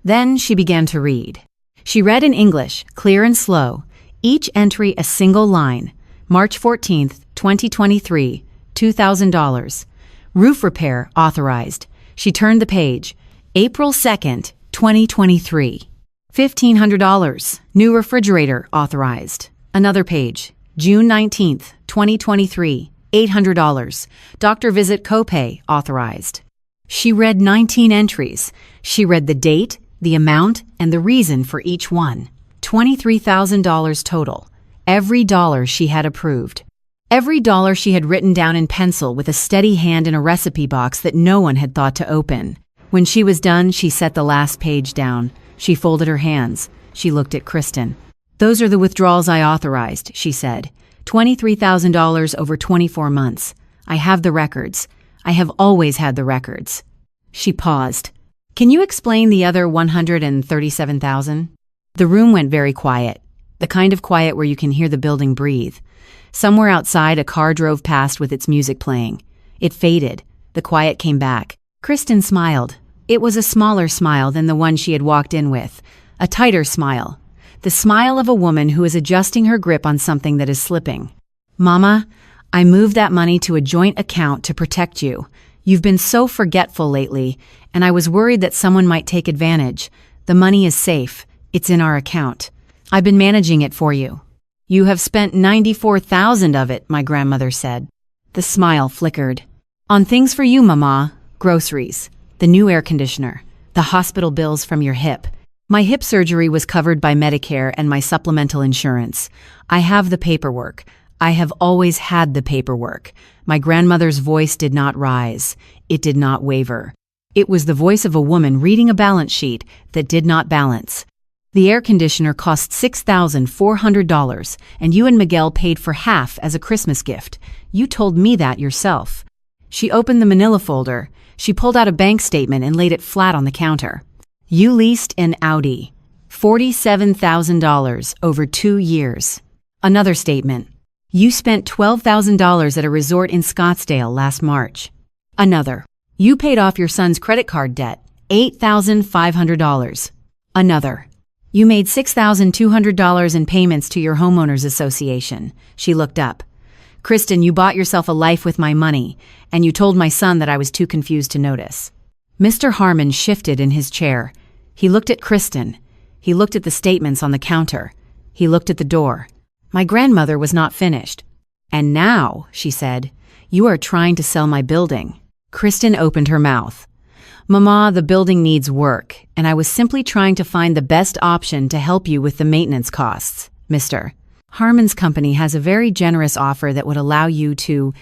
Then she began to read. She read in English, clear and slow, each entry a single line. March 14th, 2023, $2,000. Roof repair authorized. She turned the page. April 2nd, 2023. $1,500. New refrigerator authorized. Another page. June 19th, 2023. $800. Doctor visit copay authorized. She read 19 entries. She read the date, the amount, and the reason for each one. $23,000 total. Every dollar she had approved. Every dollar she had written down in pencil with a steady hand in a recipe box that no one had thought to open. When she was done, she set the last page down. She folded her hands. She looked at Kristen. Those are the withdrawals I authorized, she said. $23,000 over 24 months. I have the records. I have always had the records. She paused. Can you explain the other $137,000? The room went very quiet. The kind of quiet where you can hear the building breathe. Somewhere outside, a car drove past with its music playing. It faded. The quiet came back. Kristen smiled. It was a smaller smile than the one she had walked in with. A tighter smile. The smile of a woman who is adjusting her grip on something that is slipping. Mama, I moved that money to a joint account to protect you. You've been so forgetful lately, and I was worried that someone might take advantage. The money is safe. It's in our account. I've been managing it for you. You have spent $94,000 of it, my grandmother said. The smile flickered. On things for you, Mama. Groceries, the new air conditioner, the hospital bills from your hip. My hip surgery was covered by Medicare and my supplemental insurance. I have the paperwork. I have always had the paperwork. My grandmother's voice did not rise. It did not waver. It was the voice of a woman reading a balance sheet that did not balance. The air conditioner cost $6,400, and you and Miguel paid for half as a Christmas gift. You told me that yourself. She opened the manila folder. She pulled out a bank statement and laid it flat on the counter. You leased an Audi. $47,000 over 2 years. Another statement. You spent $12,000 at a resort in Scottsdale last March. Another. You paid off your son's credit card debt, $8,500. Another. You made $6,200 in payments to your homeowners association. She looked up. Kristen, you bought yourself a life with my money, and you told my son that I was too confused to notice. Mr. Harmon shifted in his chair. He looked at Kristen. He looked at the statements on the counter. He looked at the door. My grandmother was not finished. And now, she said, you are trying to sell my building. Kristen opened her mouth. Mama, the building needs work, and I was simply trying to find the best option to help you with the maintenance costs. Mr. Harmon's company has a very generous offer that would allow you to...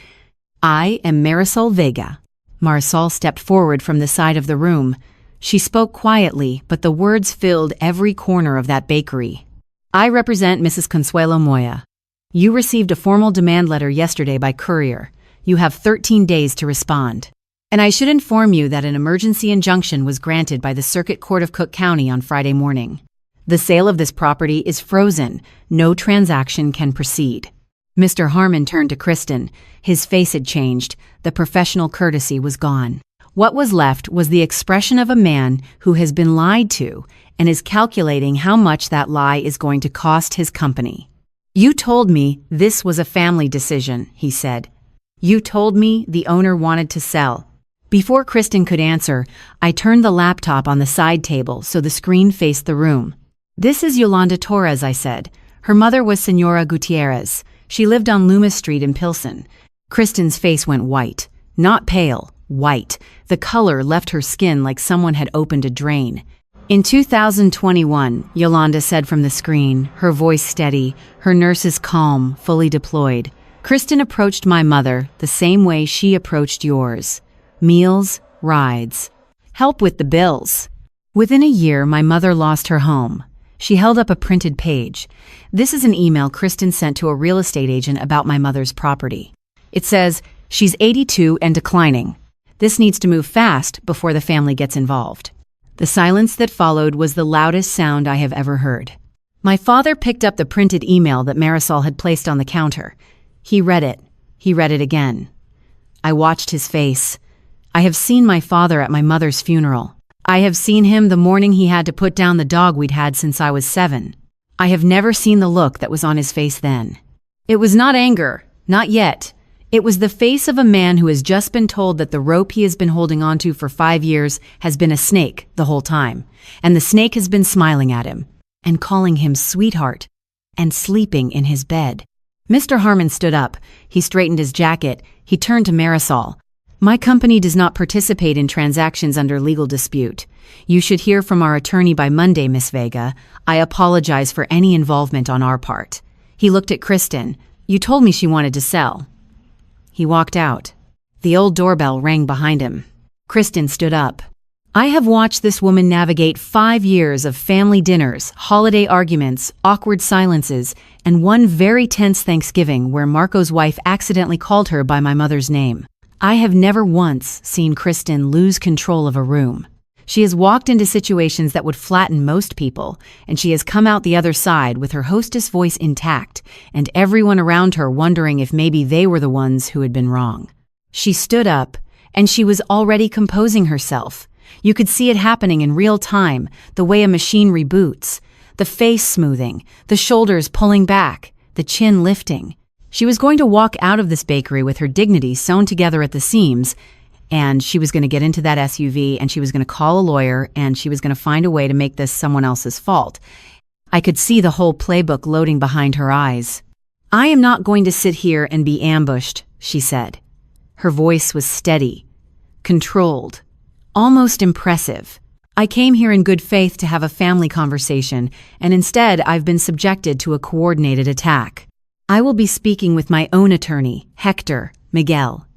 I am Marisol Vega. Marisol stepped forward from the side of the room. She spoke quietly, but the words filled every corner of that bakery. I represent Mrs. Consuelo Moya. You received a formal demand letter yesterday by courier. You have 13 days to respond. And I should inform you that an emergency injunction was granted by the Circuit Court of Cook County on Friday morning. The sale of this property is frozen. No transaction can proceed. Mr. Harmon turned to Kristen. His face had changed. The professional courtesy was gone. What was left was the expression of a man who has been lied to and is calculating how much that lie is going to cost his company. You told me this was a family decision, he said. You told me the owner wanted to sell. Before Kristen could answer, I turned the laptop on the side table so the screen faced the room. This is Yolanda Torres, I said. Her mother was Senora Gutierrez. She lived on Loomis Street in Pilsen. Kristen's face went white. Not pale, white. The color left her skin like someone had opened a drain. In 2021, Yolanda said from the screen, her voice steady, her nurses calm, fully deployed. Kristen approached my mother the same way she approached yours. Meals, rides, help with the bills. Within a year, my mother lost her home. She held up a printed page. This is an email Kristen sent to a real estate agent about my mother's property. It says, she's 82 and declining. This needs to move fast before the family gets involved. The silence that followed was the loudest sound I have ever heard. My father picked up the printed email that Marisol had placed on the counter. He read it. He read it again. I watched his face. I have seen my father at my mother's funeral. I have seen him the morning he had to put down the dog we'd had since I was 7. I have never seen the look that was on his face then. It was not anger, not yet. It was the face of a man who has just been told that the rope he has been holding onto for 5 years has been a snake the whole time, and the snake has been smiling at him and calling him sweetheart and sleeping in his bed. Mr. Harmon stood up. He straightened his jacket. He turned to Marisol. My company does not participate in transactions under legal dispute. You should hear from our attorney by Monday, Miss Vega. I apologize for any involvement on our part. He looked at Kristen. You told me she wanted to sell. He walked out. The old doorbell rang behind him. Kristen stood up. I have watched this woman navigate 5 years of family dinners, holiday arguments, awkward silences, and one very tense Thanksgiving where Marco's wife accidentally called her by my mother's name. I have never once seen Kristen lose control of a room. She has walked into situations that would flatten most people, and she has come out the other side with her hostess voice intact, and everyone around her wondering if maybe they were the ones who had been wrong. She stood up, and she was already composing herself. You could see it happening in real time, the way a machine reboots. The face smoothing, the shoulders pulling back, the chin lifting. She was going to walk out of this bakery with her dignity sewn together at the seams, and she was going to get into that SUV, and she was going to call a lawyer, and she was going to find a way to make this someone else's fault. I could see the whole playbook loading behind her eyes. I am not going to sit here and be ambushed, she said. Her voice was steady, controlled, almost impressive. I came here in good faith to have a family conversation, and instead I've been subjected to a coordinated attack. I will be speaking with my own attorney, Hector Miguel.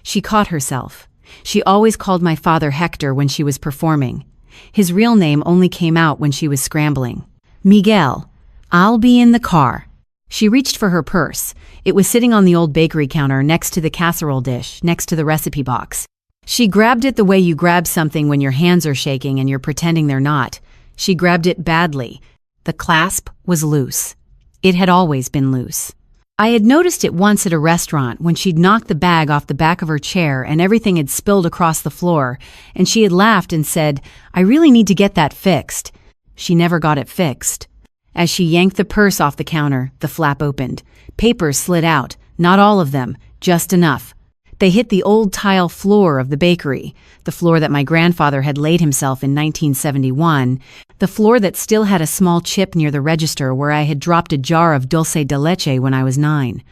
She caught herself. She always called my father Hector when she was performing. His real name only came out when she was scrambling. Miguel, I'll be in the car. She reached for her purse. It was sitting on the old bakery counter next to the casserole dish, next to the recipe box. She grabbed it the way you grab something when your hands are shaking and you're pretending they're not. She grabbed it badly. The clasp was loose. It had always been loose. I had noticed it once at a restaurant when she'd knocked the bag off the back of her chair and everything had spilled across the floor, and she had laughed and said, "I really need to get that fixed." She never got it fixed. As she yanked the purse off the counter, the flap opened. Papers slid out, not all of them, just enough. They hit the old tile floor of the bakery, the floor that my grandfather had laid himself in 1971, the floor that still had a small chip near the register where I had dropped a jar of dulce de leche when I was 9.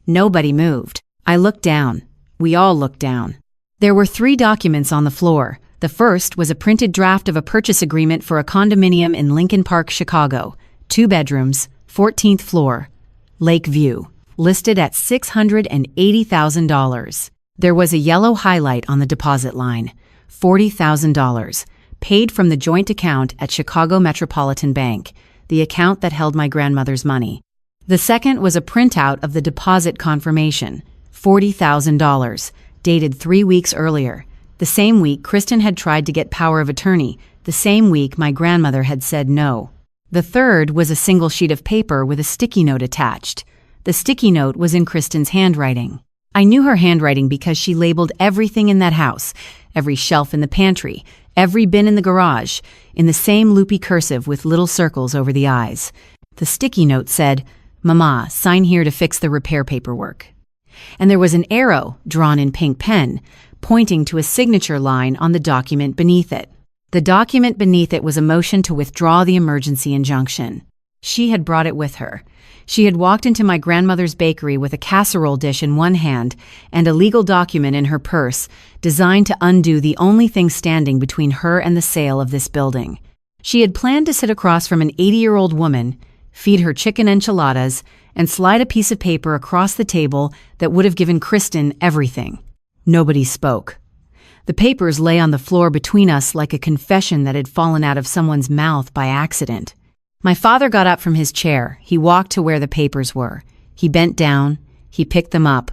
Nobody moved. I looked down. We all looked down. There were 3 documents on the floor. The first was a printed draft of a purchase agreement for a condominium in Lincoln Park, Chicago. 2 bedrooms, 14th floor, Lake View, listed at $680,000. There was a yellow highlight on the deposit line, $40,000, paid from the joint account at Chicago Metropolitan Bank, the account that held my grandmother's money. The second was a printout of the deposit confirmation, $40,000, dated 3 weeks earlier. The same week Kristen had tried to get power of attorney, the same week my grandmother had said no. The third was a single sheet of paper with a sticky note attached. The sticky note was in Kristen's handwriting. I knew her handwriting because she labeled everything in that house, every shelf in the pantry, every bin in the garage, in the same loopy cursive with little circles over the eyes. The sticky note said, "Mama, sign here to fix the repair paperwork." And there was an arrow, drawn in pink pen, pointing to a signature line on the document beneath it. The document beneath it was a motion to withdraw the emergency injunction. She had brought it with her. She had walked into my grandmother's bakery with a casserole dish in one hand and a legal document in her purse, designed to undo the only thing standing between her and the sale of this building. She had planned to sit across from an 80-year-old woman, feed her chicken enchiladas, and slide a piece of paper across the table that would have given Kristen everything. Nobody spoke. The papers lay on the floor between us like a confession that had fallen out of someone's mouth by accident. My father got up from his chair. He walked to where the papers were. He bent down. He picked them up,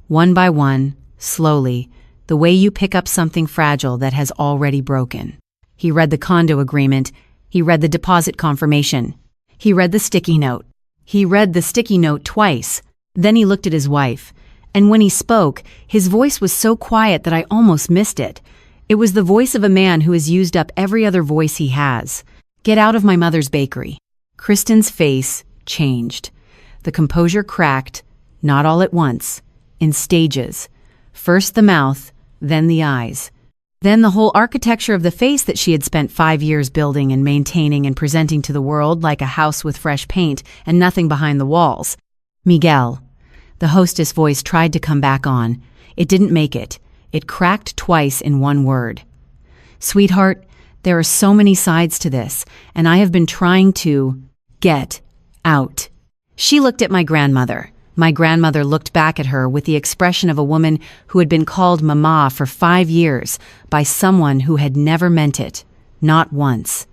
one by one, slowly, the way you pick up something fragile that has already broken. He read the condo agreement. He read the deposit confirmation. He read the sticky note. He read the sticky note twice. Then he looked at his wife. And when he spoke, his voice was so quiet that I almost missed it. It was the voice of a man who has used up every other voice he has. "Get out of my mother's bakery." Kristen's face changed. The composure cracked, not all at once, in stages. First the mouth, then the eyes. Then the whole architecture of the face that she had spent 5 years building and maintaining and presenting to the world like a house with fresh paint and nothing behind the walls. "Miguel." The hostess voice tried to come back on. It didn't make it. It cracked twice in one word. "Sweetheart, there are so many sides to this, and I have been trying to get out." She looked at my grandmother. My grandmother looked back at her with the expression of a woman who had been called Mama for 5 years by someone who had never meant it. Not once.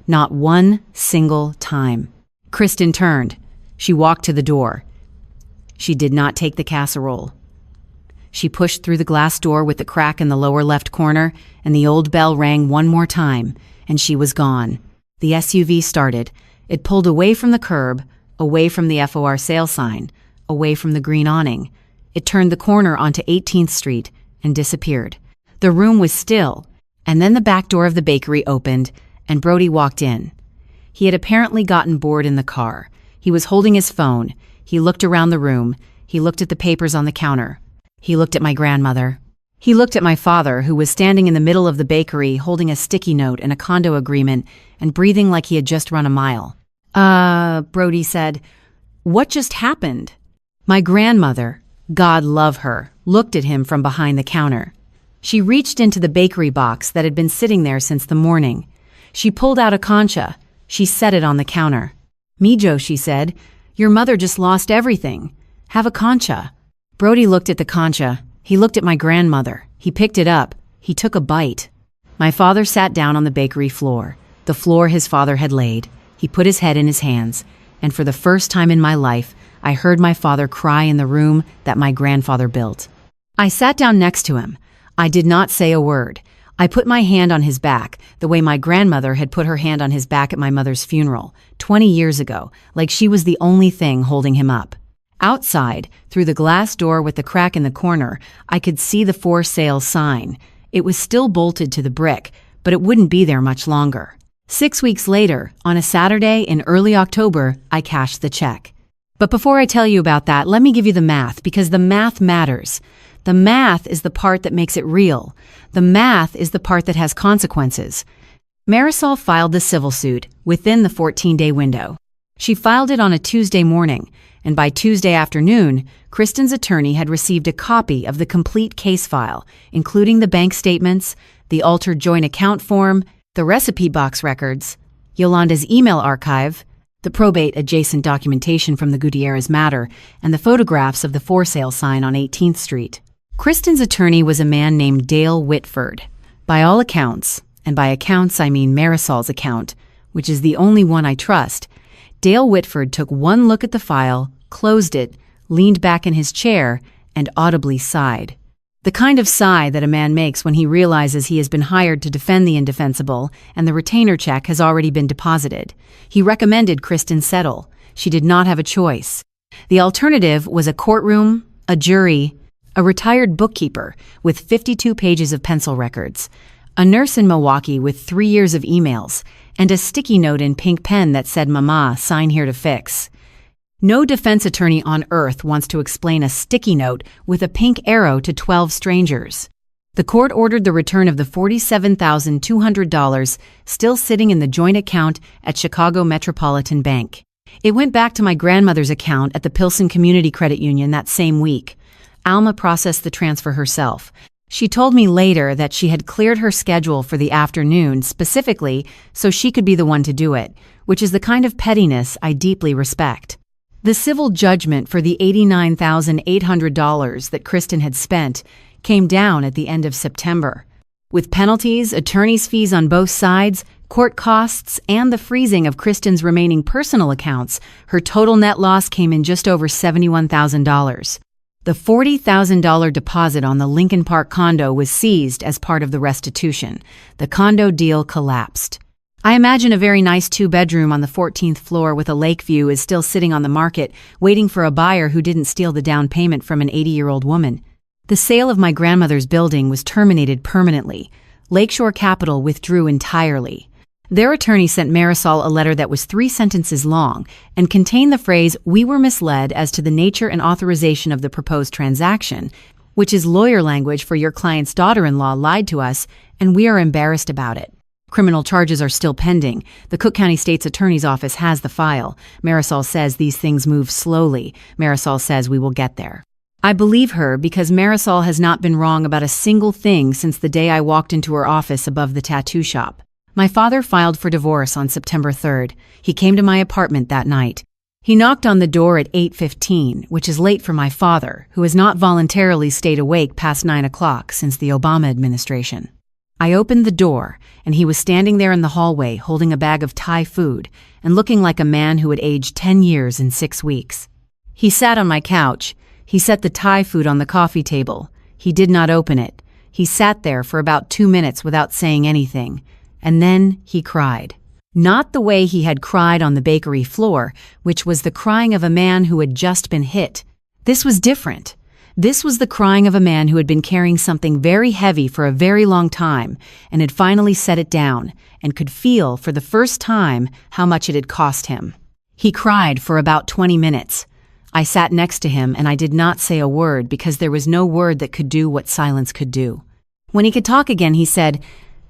Not one single time. Kristen turned. She walked to the door. She did not take the casserole. She pushed through the glass door with the crack in the lower left corner, and the old bell rang one more time, and she was gone. The SUV started. It pulled away from the curb, away from the FOR sale sign, away from the green awning. It turned the corner onto 18th Street and disappeared. The room was still, and then the back door of the bakery opened, and Brody walked in. He had apparently gotten bored in the car. He was holding his phone. He looked around the room. He looked at the papers on the counter. He looked at my grandmother. He looked at my father, who was standing in the middle of the bakery holding a sticky note and a condo agreement and breathing like he had just run a mile. Brody said, "What just happened?" My grandmother, God love her, looked at him from behind the counter. She reached into the bakery box that had been sitting there since the morning. She pulled out a concha. She set it on the counter. "Mijo," she said, "your mother just lost everything. Have a concha." Brody looked at the concha. He looked at my grandmother. He picked it up. He took a bite. My father sat down on the bakery floor, the floor his father had laid. He put his head in his hands, and for the first time in my life, I heard my father cry in the room that my grandfather built. I sat down next to him. I did not say a word. I put my hand on his back, the way my grandmother had put her hand on his back at my mother's funeral, 20 years ago, like she was the only thing holding him up. Outside, through the glass door with the crack in the corner, I could see the for sale sign. It was still bolted to the brick, but it wouldn't be there much longer. 6 weeks later, on a Saturday in early October, I cashed the check. But before I tell you about that, let me give you the math, because the math matters. The math is the part that makes it real. The math is the part that has consequences. Marisol filed the civil suit within the 14-day window. She filed it on a Tuesday morning, and by Tuesday afternoon, Kristen's attorney had received a copy of the complete case file, including the bank statements, the altered joint account form, the recipe box records, Yolanda's email archive, the probate-adjacent documentation from the Gutierrez matter, and the photographs of the for sale sign on 18th Street. Kristen's attorney was a man named Dale Whitford. By all accounts, and by accounts I mean Marisol's account, which is the only one I trust, Dale Whitford took one look at the file, closed it, leaned back in his chair, and audibly sighed. The kind of sigh that a man makes when he realizes he has been hired to defend the indefensible and the retainer check has already been deposited. He recommended Kristen settle. She did not have a choice. The alternative was a courtroom, a jury, a retired bookkeeper with 52 pages of pencil records, a nurse in Milwaukee with 3 years of emails, and a sticky note in pink pen that said, "Mama, sign here to fix." No defense attorney on earth wants to explain a sticky note with a pink arrow to 12 strangers. The court ordered the return of the $47,200 still sitting in the joint account at Chicago Metropolitan Bank. It went back to my grandmother's account at the Pilsen Community Credit Union that same week. Alma processed the transfer herself. She told me later that she had cleared her schedule for the afternoon specifically so she could be the one to do it, which is the kind of pettiness I deeply respect. The civil judgment for the $89,800 that Kristen had spent came down at the end of September. With penalties, attorney's fees on both sides, court costs, and the freezing of Kristen's remaining personal accounts, her total net loss came in just over $71,000. The $40,000 deposit on the Lincoln Park condo was seized as part of the restitution. The condo deal collapsed. I imagine a very nice 2-bedroom on the 14th floor with a lake view is still sitting on the market, waiting for a buyer who didn't steal the down payment from an 80-year-old woman. The sale of my grandmother's building was terminated permanently. Lakeshore Capital withdrew entirely. Their attorney sent Marisol a letter that was 3 sentences long and contained the phrase, "We were misled as to the nature and authorization of the proposed transaction," which is lawyer language for your client's daughter-in-law lied to us, and we are embarrassed about it. Criminal charges are still pending. The Cook County State's Attorney's Office has the file. Marisol says these things move slowly. Marisol says we will get there. I believe her because Marisol has not been wrong about a single thing since the day I walked into her office above the tattoo shop. My father filed for divorce on September 3rd. He came to my apartment that night. He knocked on the door at 8:15, which is late for my father, who has not voluntarily stayed awake past 9 o'clock since the Obama administration. I opened the door, and he was standing there in the hallway holding a bag of Thai food and looking like a man who had aged 10 years in 6 weeks. He sat on my couch. He set the Thai food on the coffee table. He did not open it. He sat there for about 2 minutes without saying anything. And then he cried. Not the way he had cried on the bakery floor, which was the crying of a man who had just been hit. This was different. This was the crying of a man who had been carrying something very heavy for a very long time and had finally set it down and could feel for the first time how much it had cost him. He cried for about 20 minutes. I sat next to him and I did not say a word because there was no word that could do what silence could do. When he could talk again, he said,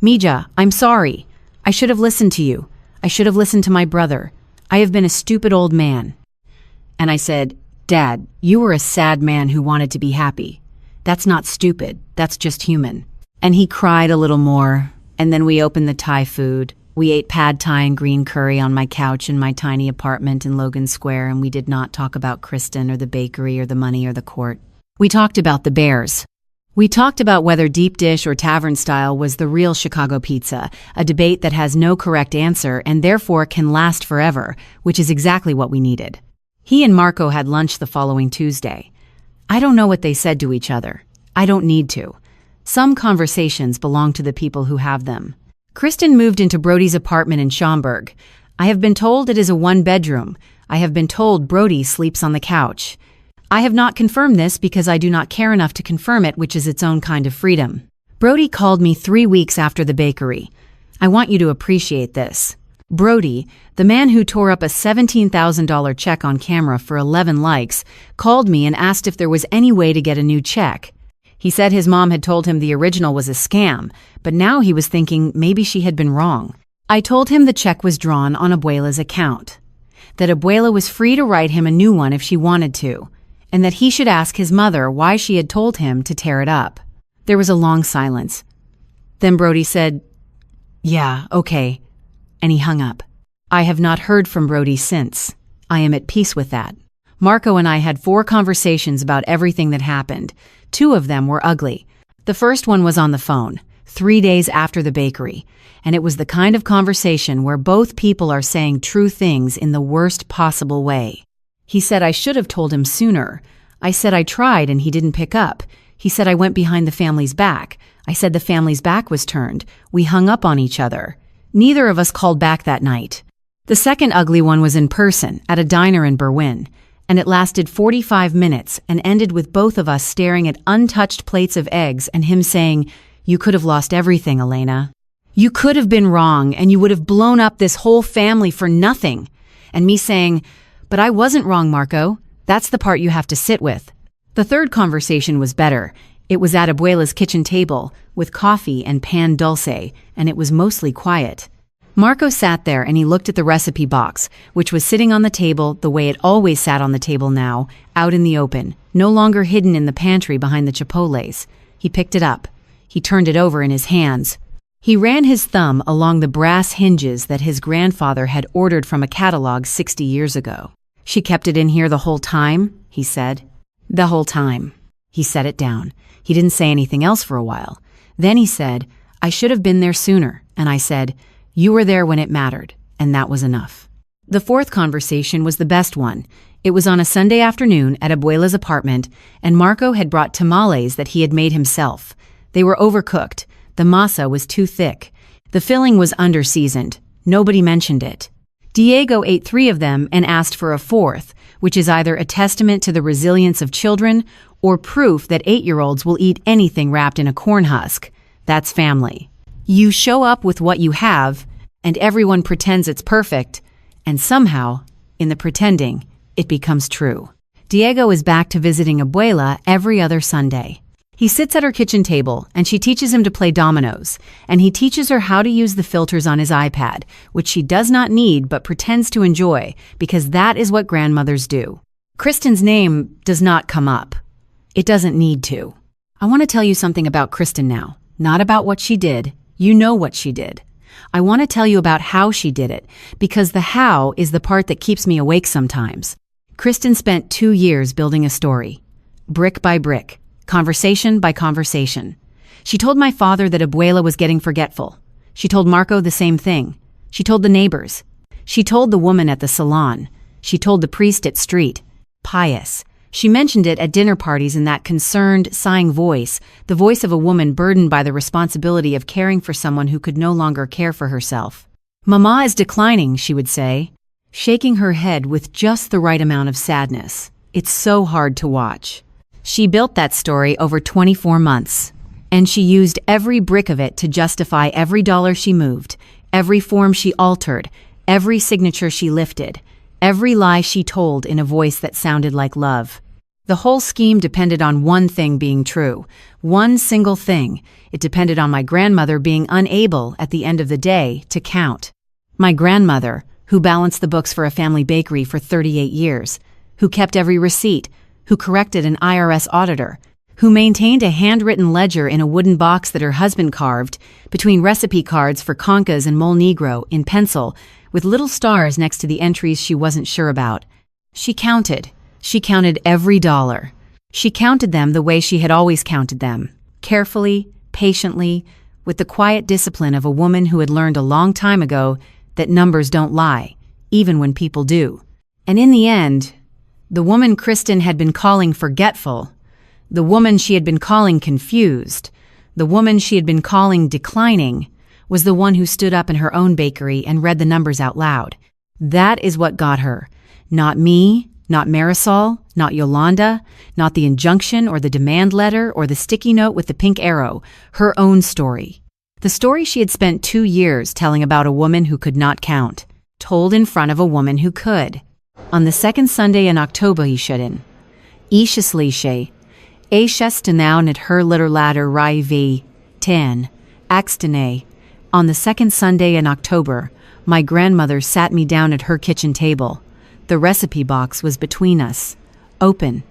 "Mija, I'm sorry. I should have listened to you. I should have listened to my brother. I have been a stupid old man." And I said, "Dad, you were a sad man who wanted to be happy. That's not stupid. That's just human." And he cried a little more. And then we opened the Thai food. We ate pad Thai and green curry on my couch in my tiny apartment in Logan Square, and we did not talk about Kristen or the bakery or the money or the court. We talked about the Bears. We talked about whether deep dish or tavern style was the real Chicago pizza, a debate that has no correct answer and therefore can last forever, which is exactly what we needed. He and Marco had lunch the following Tuesday. I don't know what they said to each other. I don't need to. Some conversations belong to the people who have them. Kristen moved into Brody's apartment in Schaumburg. I have been told it is a 1-bedroom. I have been told Brody sleeps on the couch. I have not confirmed this because I do not care enough to confirm it, which is its own kind of freedom. Brody called me 3 weeks after the bakery. I want you to appreciate this. Brody, the man who tore up a $17,000 check on camera for 11 likes, called me and asked if there was any way to get a new check. He said his mom had told him the original was a scam, but now he was thinking maybe she had been wrong. I told him the check was drawn on Abuela's account, that Abuela was free to write him a new one if she wanted to, and that he should ask his mother why she had told him to tear it up. There was a long silence. Then Brody said, "Yeah, okay," and he hung up. I have not heard from Brody since. I am at peace with that. Marco and I had 4 conversations about everything that happened. 2 of them were ugly. The first one was on the phone, 3 days after the bakery, and it was the kind of conversation where both people are saying true things in the worst possible way. He said I should have told him sooner. I said I tried and he didn't pick up. He said I went behind the family's back. I said the family's back was turned. We hung up on each other. Neither of us called back that night. The second ugly one was in person, at a diner in Berwyn, and it lasted 45 minutes and ended with both of us staring at untouched plates of eggs and him saying, "You could have lost everything, Elena. You could have been wrong and you would have blown up this whole family for nothing." And me saying, "But I wasn't wrong, Marco. That's the part you have to sit with." The third conversation was better. It was at Abuela's kitchen table, with coffee and pan dulce, and it was mostly quiet. Marco sat there and he looked at the recipe box, which was sitting on the table the way it always sat on the table now, out in the open, no longer hidden in the pantry behind the chipotles. He picked it up. He turned it over in his hands. He ran his thumb along the brass hinges that his grandfather had ordered from a catalog 60 years ago. "She kept it in here the whole time?" he said. "The whole time." He set it down. He didn't say anything else for a while. Then he said, "I should have been there sooner." And I said, "You were there when it mattered," and that was enough. The fourth conversation was the best one. It was on a Sunday afternoon at Abuela's apartment, and Marco had brought tamales that he had made himself. They were overcooked. The masa was too thick. The filling was under-seasoned. Nobody mentioned it. Diego ate 3 of them and asked for a 4th, which is either a testament to the resilience of children or proof that 8-year-olds will eat anything wrapped in a corn husk. That's family. You show up with what you have, and everyone pretends it's perfect, and somehow, in the pretending, it becomes true. Diego is back to visiting Abuela every other Sunday. He sits at her kitchen table, and she teaches him to play dominoes, and he teaches her how to use the filters on his iPad, which she does not need but pretends to enjoy, because that is what grandmothers do. Kristen's name does not come up. It doesn't need to. I want to tell you something about Kristen now, not about what she did. You know what she did. I want to tell you about how she did it, because the how is the part that keeps me awake sometimes. Kristen spent 2 years building a story, brick by brick, conversation by conversation. She told my father that Abuela was getting forgetful. She told Marco the same thing. She told the neighbors. She told the woman at the salon. She told the priest at street. Pious. She mentioned it at dinner parties in that concerned, sighing voice, the voice of a woman burdened by the responsibility of caring for someone who could no longer care for herself. "Mama is declining," she would say, shaking her head with just the right amount of sadness. It's so hard to watch. She built that story over 24 months, and she used every brick of it to justify every dollar she moved, every form she altered, every signature she lifted, every lie she told in a voice that sounded like love. The whole scheme depended on one thing being true, one single thing. It depended on my grandmother being unable, at the end of the day, to count. My grandmother, who balanced the books for a family bakery for 38 years, who kept every receipt, who corrected an IRS auditor, who maintained a handwritten ledger in a wooden box that her husband carved between recipe cards for conchas and mole negro in pencil with little stars next to the entries she wasn't sure about. She counted. She counted every dollar. She counted them the way she had always counted them, carefully, patiently, with the quiet discipline of a woman who had learned a long time ago that numbers don't lie, even when people do. And in the end, the woman Kristen had been calling forgetful, the woman she had been calling confused, the woman she had been calling declining, was the one who stood up in her own bakery and read the numbers out loud. That is what got her. Not me, Not Marisol, not Yolanda, not the injunction or the demand letter or the sticky note with the pink arrow. Her own story. The story she had spent 2 years telling about a woman who could not count, told in front of a woman who could. On the second Sunday in October skjøden. Isjeslisje. Skjøstenavn et hørlederlader rive. 10. Axtene. On the second Sunday in October, my grandmother sat me down at her kitchen table. The recipe box was between us. Open.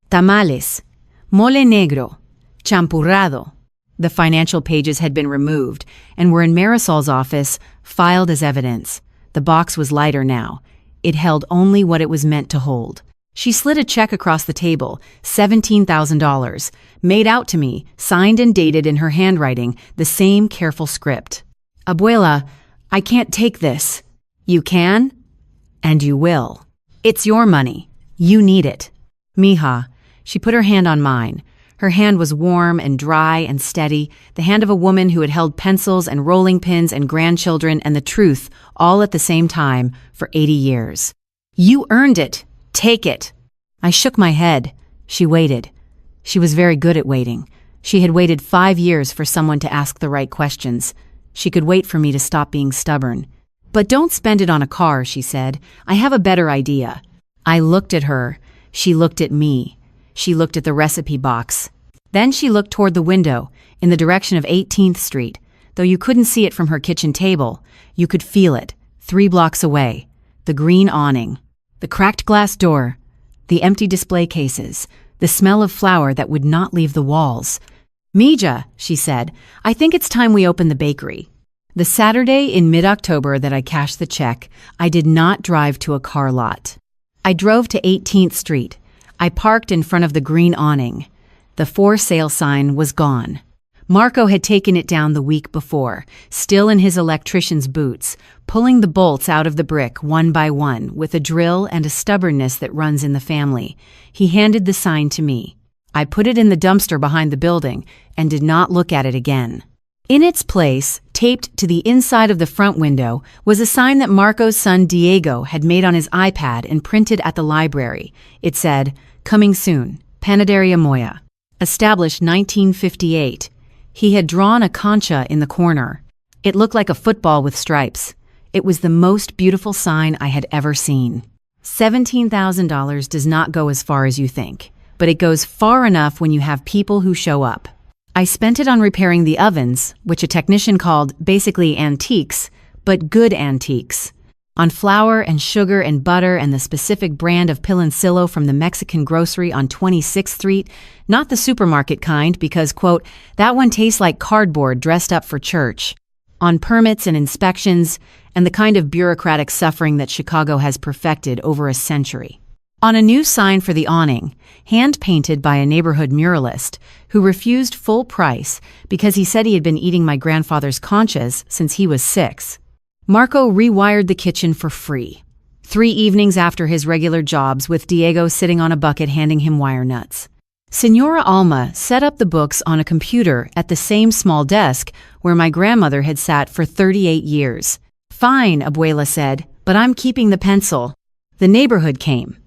Tamales. Mole negro. Champurrado. The financial pages had been removed and were in Marisol's office, filed as evidence. The box was lighter now. It held only what it was meant to hold. She slid a check across the table, $17,000, made out to me, signed and dated in her handwriting, the same careful script. Abuela, I can't take this. You can, and you will. It's your money. You need it. Mija, she put her hand on mine. Her hand was warm and dry and steady, the hand of a woman who had held pencils and rolling pins and grandchildren and the truth all at the same time for 80 years. You earned it. Take it. I shook my head. She waited. She was very good at waiting. She had waited 5 years for someone to ask the right questions. She could wait for me to stop being stubborn. But don't spend it on a car, she said. I have a better idea. I looked at her. She looked at me. She looked at the recipe box. Then she looked toward the window, in the direction of 18th Street. Though you couldn't see it from her kitchen table, you could feel it, 3 blocks away. The green awning, the cracked glass door, the empty display cases, the smell of flour that would not leave the walls. Mija, she said, I think it's time we open the bakery. The Saturday in mid-October that I cashed the check, I did not drive to a car lot. I drove to 18th Street. I parked in front of the green awning. The for sale sign was gone. Marco had taken it down the week before, still in his electrician's boots, pulling the bolts out of the brick one by one with a drill and a stubbornness that runs in the family. He handed the sign to me. I put it in the dumpster behind the building and did not look at it again. In its place, taped to the inside of the front window, was a sign that Marco's son Diego had made on his iPad and printed at the library. It said, Coming soon, Panaderia Moya. Established 1958. He had drawn a concha in the corner. It looked like a football with stripes. It was the most beautiful sign I had ever seen. $17,000 does not go as far as you think, but it goes far enough when you have people who show up. I spent it on repairing the ovens, which a technician called basically antiques, but good antiques. On flour and sugar and butter and the specific brand of piloncillo from the Mexican grocery on 26th Street, not the supermarket kind because, quote, that one tastes like cardboard dressed up for church. On permits and inspections, and the kind of bureaucratic suffering that Chicago has perfected over a century. On a new sign for the awning, hand-painted by a neighborhood muralist who refused full price because he said he had been eating my grandfather's conchas since he was 6. Marco rewired the kitchen for free. 3 evenings after his regular jobs with Diego sitting on a bucket handing him wire nuts. Senora Alma set up the books on a computer at the same small desk where my grandmother had sat for 38 years. Fine, Abuela said, but I'm keeping the pencil. The neighborhood came.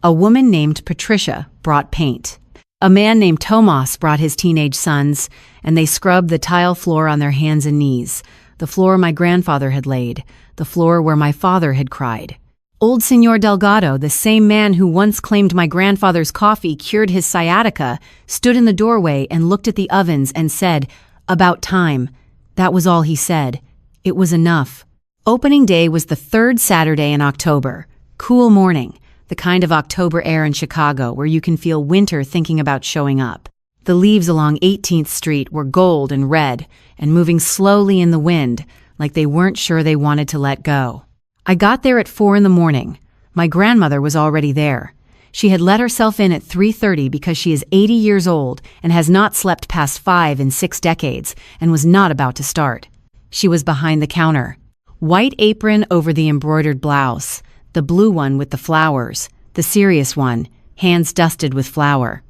A woman named Patricia brought paint. A man named Tomas brought his teenage sons, and they scrubbed the tile floor on their hands and knees, the floor my grandfather had laid, the floor where my father had cried. Old Senor Delgado, the same man who once claimed my grandfather's coffee cured his sciatica, stood in the doorway and looked at the ovens and said, "About time." That was all he said. It was enough. Opening day was the 3rd Saturday in October. Cool morning. The kind of October air in Chicago where you can feel winter thinking about showing up. The leaves along 18th Street were gold and red and moving slowly in the wind like they weren't sure they wanted to let go. I got there at 4 in the morning. My grandmother was already there. She had let herself in at 3:30 because she is 80 years old and has not slept past 5 in 6 decades and was not about to start. She was behind the counter. White apron over the embroidered blouse. The blue one with the flowers, the serious one, hands dusted with flour.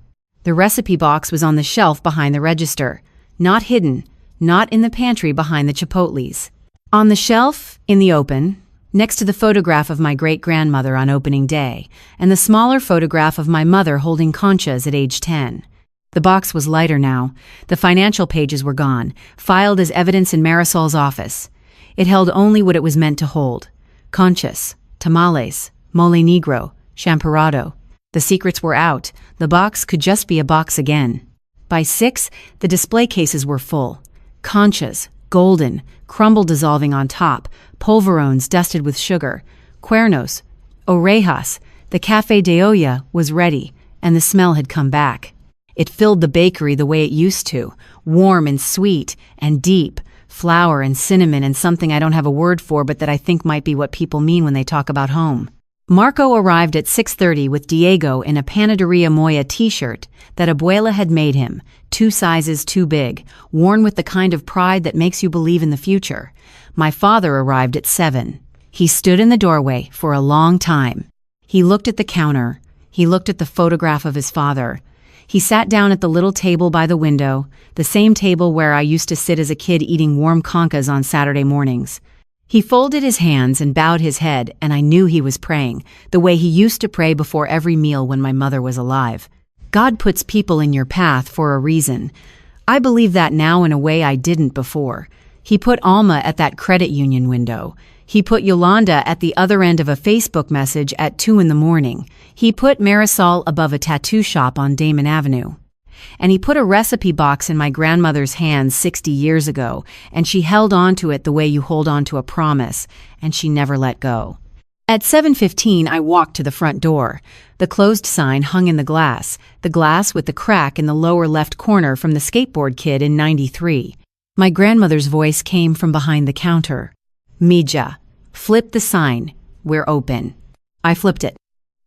The recipe box was on the shelf behind the register, not hidden, not in the pantry behind the Chipotles. On the shelf, in the open, next to the photograph of my great-grandmother on opening day, and the smaller photograph of my mother holding conchas at age 10. The box was lighter now. The financial pages were gone, filed as evidence in Marisol's office. It held only what it was meant to hold. Conchas, tamales, mole negro, champorado. The secrets were out. The box could just be a box again. By 6, the display cases were full. Conchas, golden, crumble dissolving on top, polverones dusted with sugar, cuernos, orejas. The café de olla was ready, and the smell had come back. It filled the bakery the way it used to, warm and sweet and deep, flour and cinnamon and something I don't have a word for but that I think might be what people mean when they talk about home. Marco arrived at 6:30 with Diego in a Panaderia Moya t-shirt that Abuela had made him, 2 sizes too big, worn with the kind of pride that makes you believe in the future. My father arrived at 7. He stood in the doorway for a long time. He looked at the counter. He looked at the photograph of his father. He sat down at the little table by the window, the same table where I used to sit as a kid eating warm concas on Saturday mornings. He folded his hands and bowed his head, and I knew he was praying, the way he used to pray before every meal when my mother was alive. God puts people in your path for a reason. I believe that now in a way I didn't before. He put Alma at that credit union window. He put Yolanda at the other end of a Facebook message at 2 in the morning. He put Marisol above a tattoo shop on Damon Avenue. And he put a recipe box in my grandmother's hands 60 years ago, and she held on to it the way you hold on to a promise, and she never let go. At 7:15, I walked to the front door. The closed sign hung in the glass with the crack in the lower left corner from the skateboard kid in '93. My grandmother's voice came from behind the counter. Mija, flip the sign. We're open. I flipped it.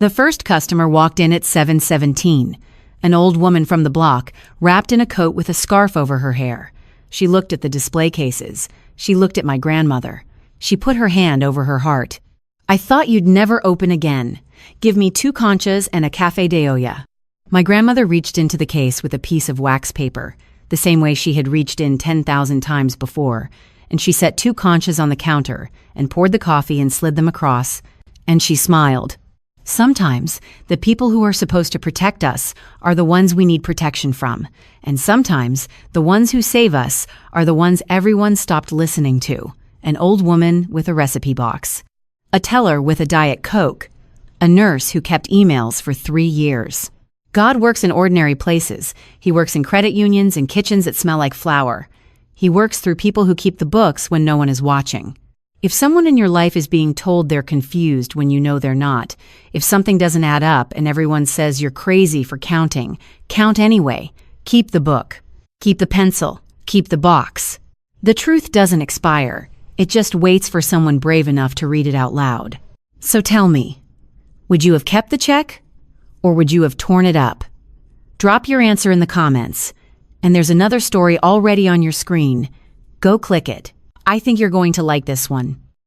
The first customer walked in at 7:17. An old woman from the block, wrapped in a coat with a scarf over her hair. She looked at the display cases. She looked at my grandmother. She put her hand over her heart. I thought you'd never open again. Give me 2 conchas and a café de olla. My grandmother reached into the case with a piece of wax paper, the same way she had reached in 10,000 times before, and she set 2 conchas on the counter and poured the coffee and slid them across, and she smiled. Sometimes, the people who are supposed to protect us are the ones we need protection from, and sometimes, the ones who save us are the ones everyone stopped listening to. An old woman with a recipe box. A teller with a Diet Coke. A nurse who kept emails for 3 years. God works in ordinary places. He works in credit unions and kitchens that smell like flour. He works through people who keep the books when no one is watching. If someone in your life is being told they're confused when you know they're not, if something doesn't add up and everyone says you're crazy for counting, count anyway. Keep the book. Keep the pencil. Keep the box. The truth doesn't expire. It just waits for someone brave enough to read it out loud. So tell me, would you have kept the check? Or would you have torn it up? Drop your answer in the comments. And there's another story already on your screen. Go click it. I think you're going to like this one.